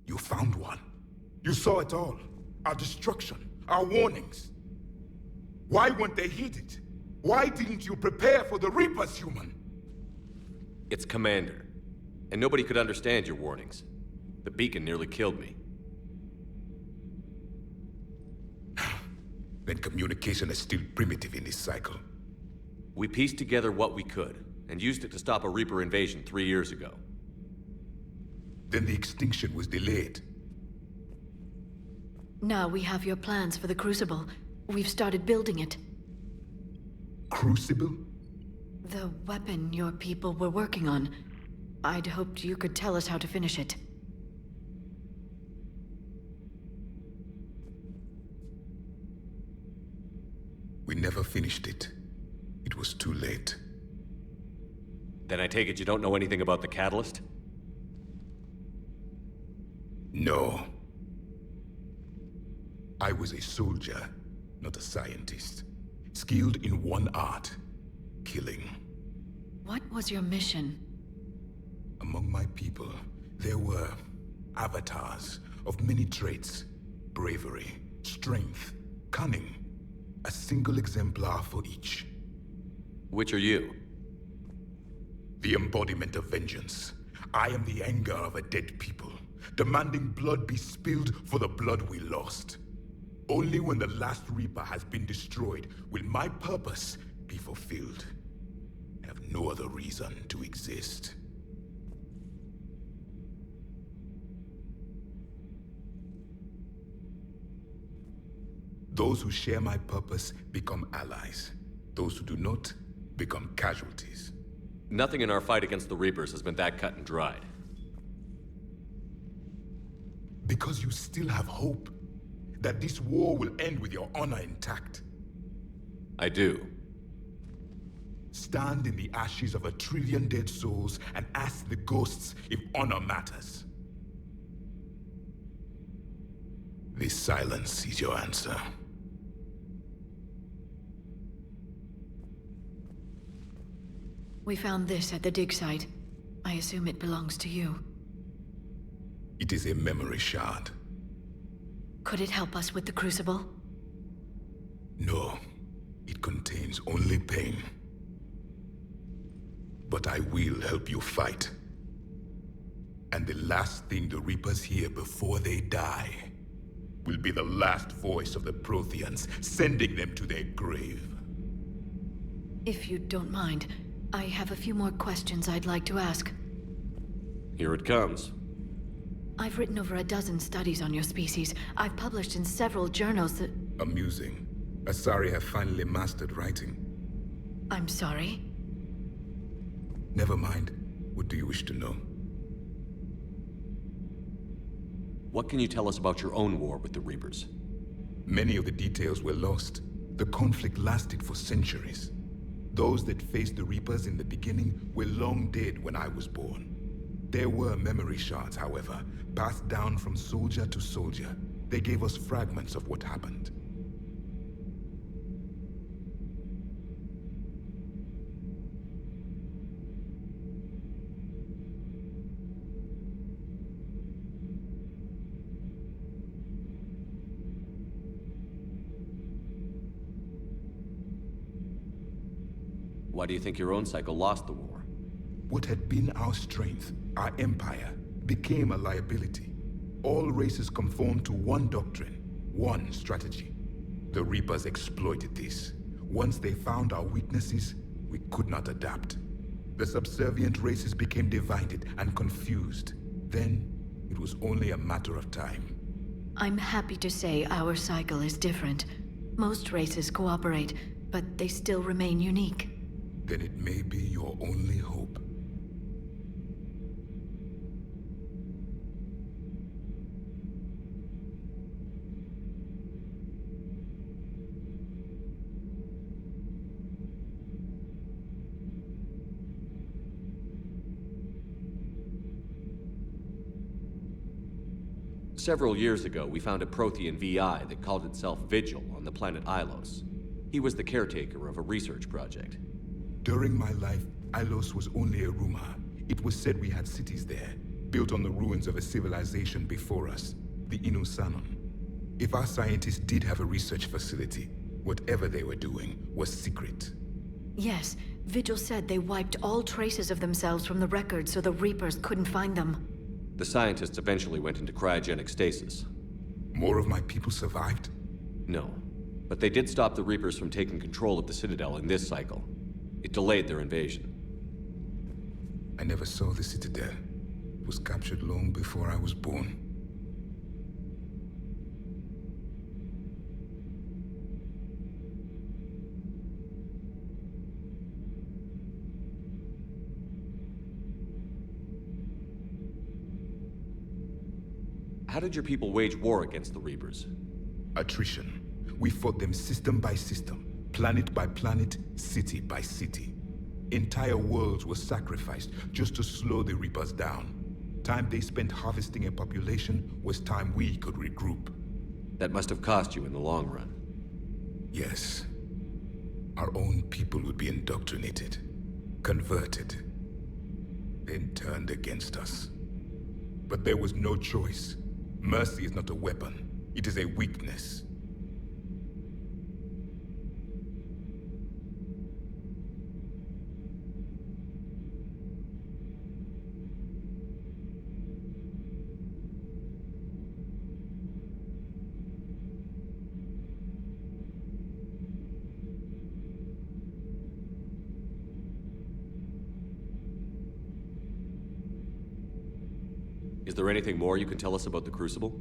You found one. You saw it all. Our destruction, our warnings. Why weren't they heeded? Why didn't you prepare for the Reapers, human? It's Commander. And nobody could understand your warnings. The beacon nearly killed me. Then communication is still primitive in this cycle. We pieced together what we could, and used it to stop a Reaper invasion 3 years ago. Then the extinction was delayed. Now we have your plans for the Crucible. We've started building it. Crucible? The weapon your people were working on. I'd hoped you could tell us how to finish it. We never finished it. It was too late. Then I take it you don't know anything about the catalyst? No. I was a soldier, not a scientist. Skilled in one art: killing. What was your mission? Among my people, there were avatars of many traits. Bravery, strength, cunning. A single exemplar for each. Which are you? The embodiment of vengeance. I am the anger of a dead people, demanding blood be spilled for the blood we lost. Only when the last Reaper has been destroyed will my purpose be fulfilled. I have no other reason to exist. Those who share my purpose become allies. Those who do not become casualties. Nothing in our fight against the Reapers has been that cut and dried. Because you still have hope that this war will end with your honor intact. I do. Stand in the ashes of 1 trillion dead souls and ask the ghosts if honor matters. This silence is your answer. We found this at the dig site. I assume it belongs to you. It is a memory shard. Could it help us with the Crucible? No. It contains only pain. But I will help you fight. And the last thing the Reapers hear before they die will be the last voice of the Protheans, sending them to their grave. If you don't mind, I have a few more questions I'd like to ask. Here it comes. I've written over a dozen studies on your species. I've published in several journals that... Amusing. Asari have finally mastered writing. I'm sorry? Never mind. What do you wish to know? What can you tell us about your own war with the Reapers? Many of the details were lost. The conflict lasted for centuries. Those that faced the Reapers in the beginning were long dead when I was born. There were memory shards, however, passed down from soldier to soldier. They gave us fragments of what happened. Why do you think your own cycle lost the war? What had been our strength, our empire, became a liability. All races conformed to one doctrine, one strategy. The Reapers exploited this. Once they found our weaknesses, we could not adapt. The subservient races became divided and confused. Then, it was only a matter of time. I'm happy to say our cycle is different. Most races cooperate, but they still remain unique. Then it may be your only hope. Several years ago, we found a Prothean VI that called itself Vigil on the planet Ilos. He was the caretaker of a research project. During my life, Ilos was only a rumor. It was said we had cities there, built on the ruins of a civilization before us, the Inusanon. If our scientists did have a research facility, whatever they were doing was secret. Yes, Vigil said they wiped all traces of themselves from the records so the Reapers couldn't find them. The scientists eventually went into cryogenic stasis. More of my people survived? No, but they did stop the Reapers from taking control of the Citadel in this cycle. It delayed their invasion. I never saw the Citadel. It was captured long before I was born. How did your people wage war against the Reapers? Attrition. We fought them system by system, planet by planet, city by city. Entire worlds were sacrificed just to slow the Reapers down. Time they spent harvesting a population was time we could regroup. That must have cost you in the long run. Yes. Our own people would be indoctrinated, converted, then turned against us. But there was no choice. Mercy is not a weapon. It is a weakness. Is there anything more you can tell us about the Crucible?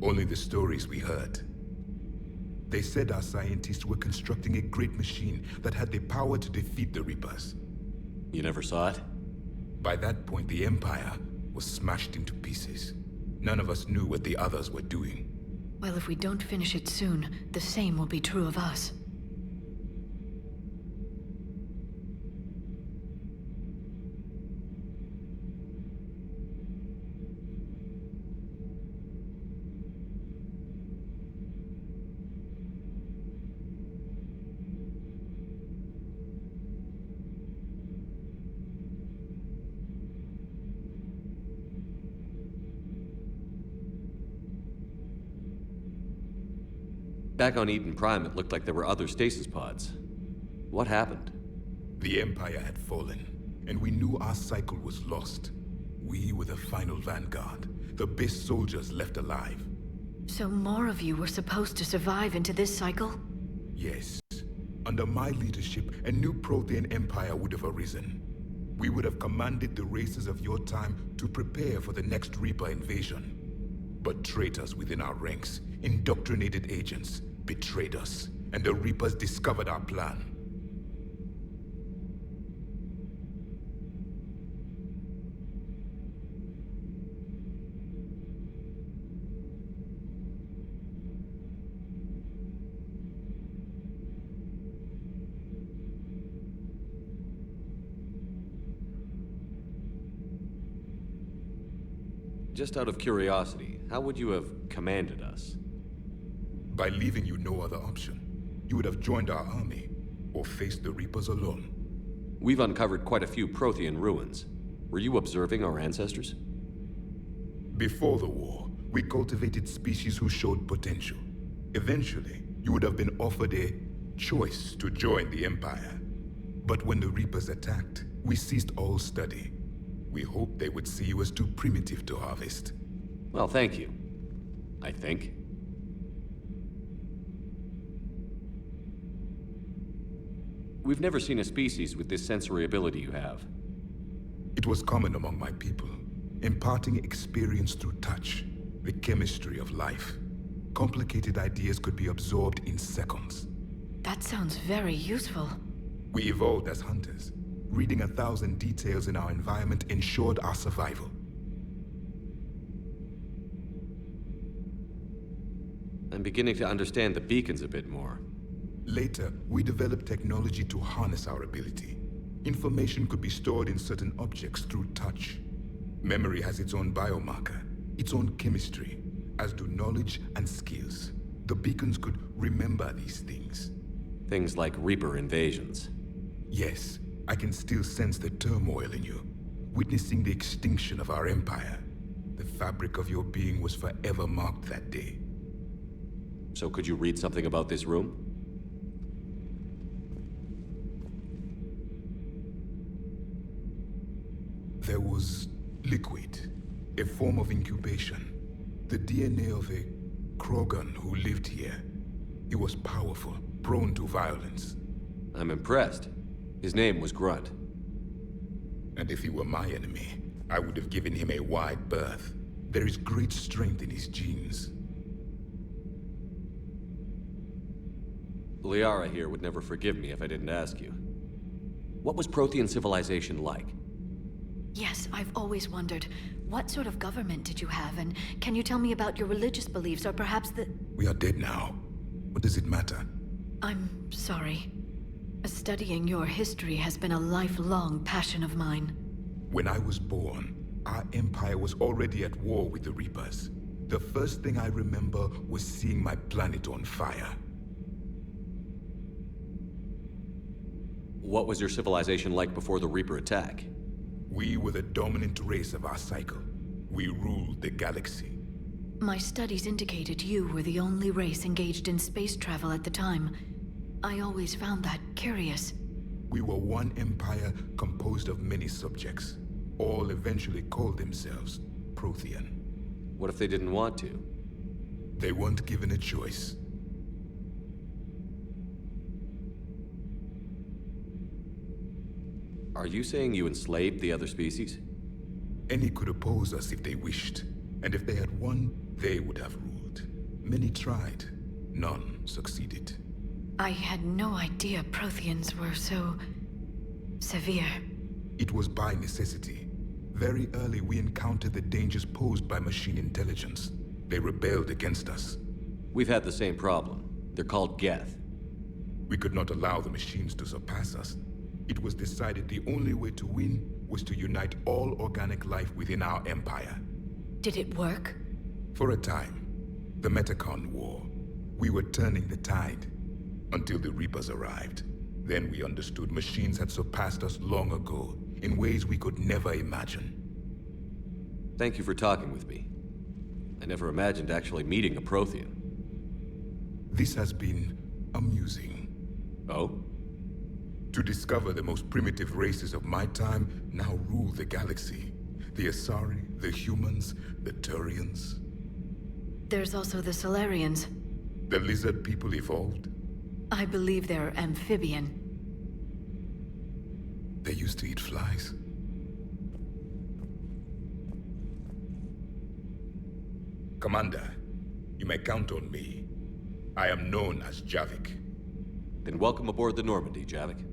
Only the stories we heard. They said our scientists were constructing a great machine that had the power to defeat the Reapers. You never saw it? By that point, the Empire was smashed into pieces. None of us knew what the others were doing. Well, if we don't finish it soon, the same will be true of us. Back on Eden Prime, it looked like there were other stasis pods. What happened? The Empire had fallen, and we knew our cycle was lost. We were the final vanguard, the best soldiers left alive. So more of you were supposed to survive into this cycle? Yes. Under my leadership, a new Prothean Empire would have arisen. We would have commanded the races of your time to prepare for the next Reaper invasion. But traitors within our ranks, indoctrinated agents, betrayed us, and the Reapers discovered our plan. Just out of curiosity, how would you have commanded us? By leaving you no other option. You would have joined our army, or faced the Reapers alone. We've uncovered quite a few Prothean ruins. Were you observing our ancestors? Before the war, we cultivated species who showed potential. Eventually, you would have been offered a choice to join the Empire. But when the Reapers attacked, we ceased all study. We hoped they would see you as too primitive to harvest. Well, thank you. I think. We've never seen a species with this sensory ability you have. It was common among my people, imparting experience through touch, the chemistry of life. Complicated ideas could be absorbed in seconds. That sounds very useful. We evolved as hunters. Reading 1,000 details in our environment ensured our survival. I'm beginning to understand the beacons a bit more. Later, we developed technology to harness our ability. Information could be stored in certain objects through touch. Memory has its own biomarker, its own chemistry, as do knowledge and skills. The beacons could remember these things. Things like Reaper invasions. Yes, I can still sense the turmoil in you, witnessing the extinction of our empire. The fabric of your being was forever marked that day. So could you read something about this room? There was liquid, a form of incubation. The DNA of a Krogan who lived here. He was powerful, prone to violence. I'm impressed. His name was Grunt. And if he were my enemy, I would have given him a wide berth. There is great strength in his genes. Liara here would never forgive me if I didn't ask you. What was Prothean civilization like? Yes, I've always wondered, what sort of government did you have, and can you tell me about your religious beliefs, or perhaps the... We are dead now. What does it matter? I'm sorry. Studying your history has been a lifelong passion of mine. When I was born, our empire was already at war with the Reapers. The first thing I remember was seeing my planet on fire. What was your civilization like before the Reaper attack? We were the dominant race of our cycle. We ruled the galaxy. My studies indicated you were the only race engaged in space travel at the time. I always found that curious. We were one empire composed of many subjects. All eventually called themselves Prothean. What if they didn't want to? They weren't given a choice. Are you saying you enslaved the other species? Any could oppose us if they wished. And if they had won, they would have ruled. Many tried. None succeeded. I had no idea Protheans were so... severe. It was by necessity. Very early we encountered the dangers posed by machine intelligence. They rebelled against us. We've had the same problem. They're called Geth. We could not allow the machines to surpass us. It was decided the only way to win was to unite all organic life within our empire. Did it work? For a time. The Metacon War. We were turning the tide. Until the Reapers arrived. Then we understood machines had surpassed us long ago, in ways we could never imagine. Thank you for talking with me. I never imagined actually meeting a Prothean. This has been amusing. Oh? To discover the most primitive races of my time now rule the galaxy. The Asari, the humans, the Turians. There's also the Solarians. The lizard people evolved? I believe they're amphibian. They used to eat flies. Commander, you may count on me. I am known as Javik. Then welcome aboard the Normandy, Javik.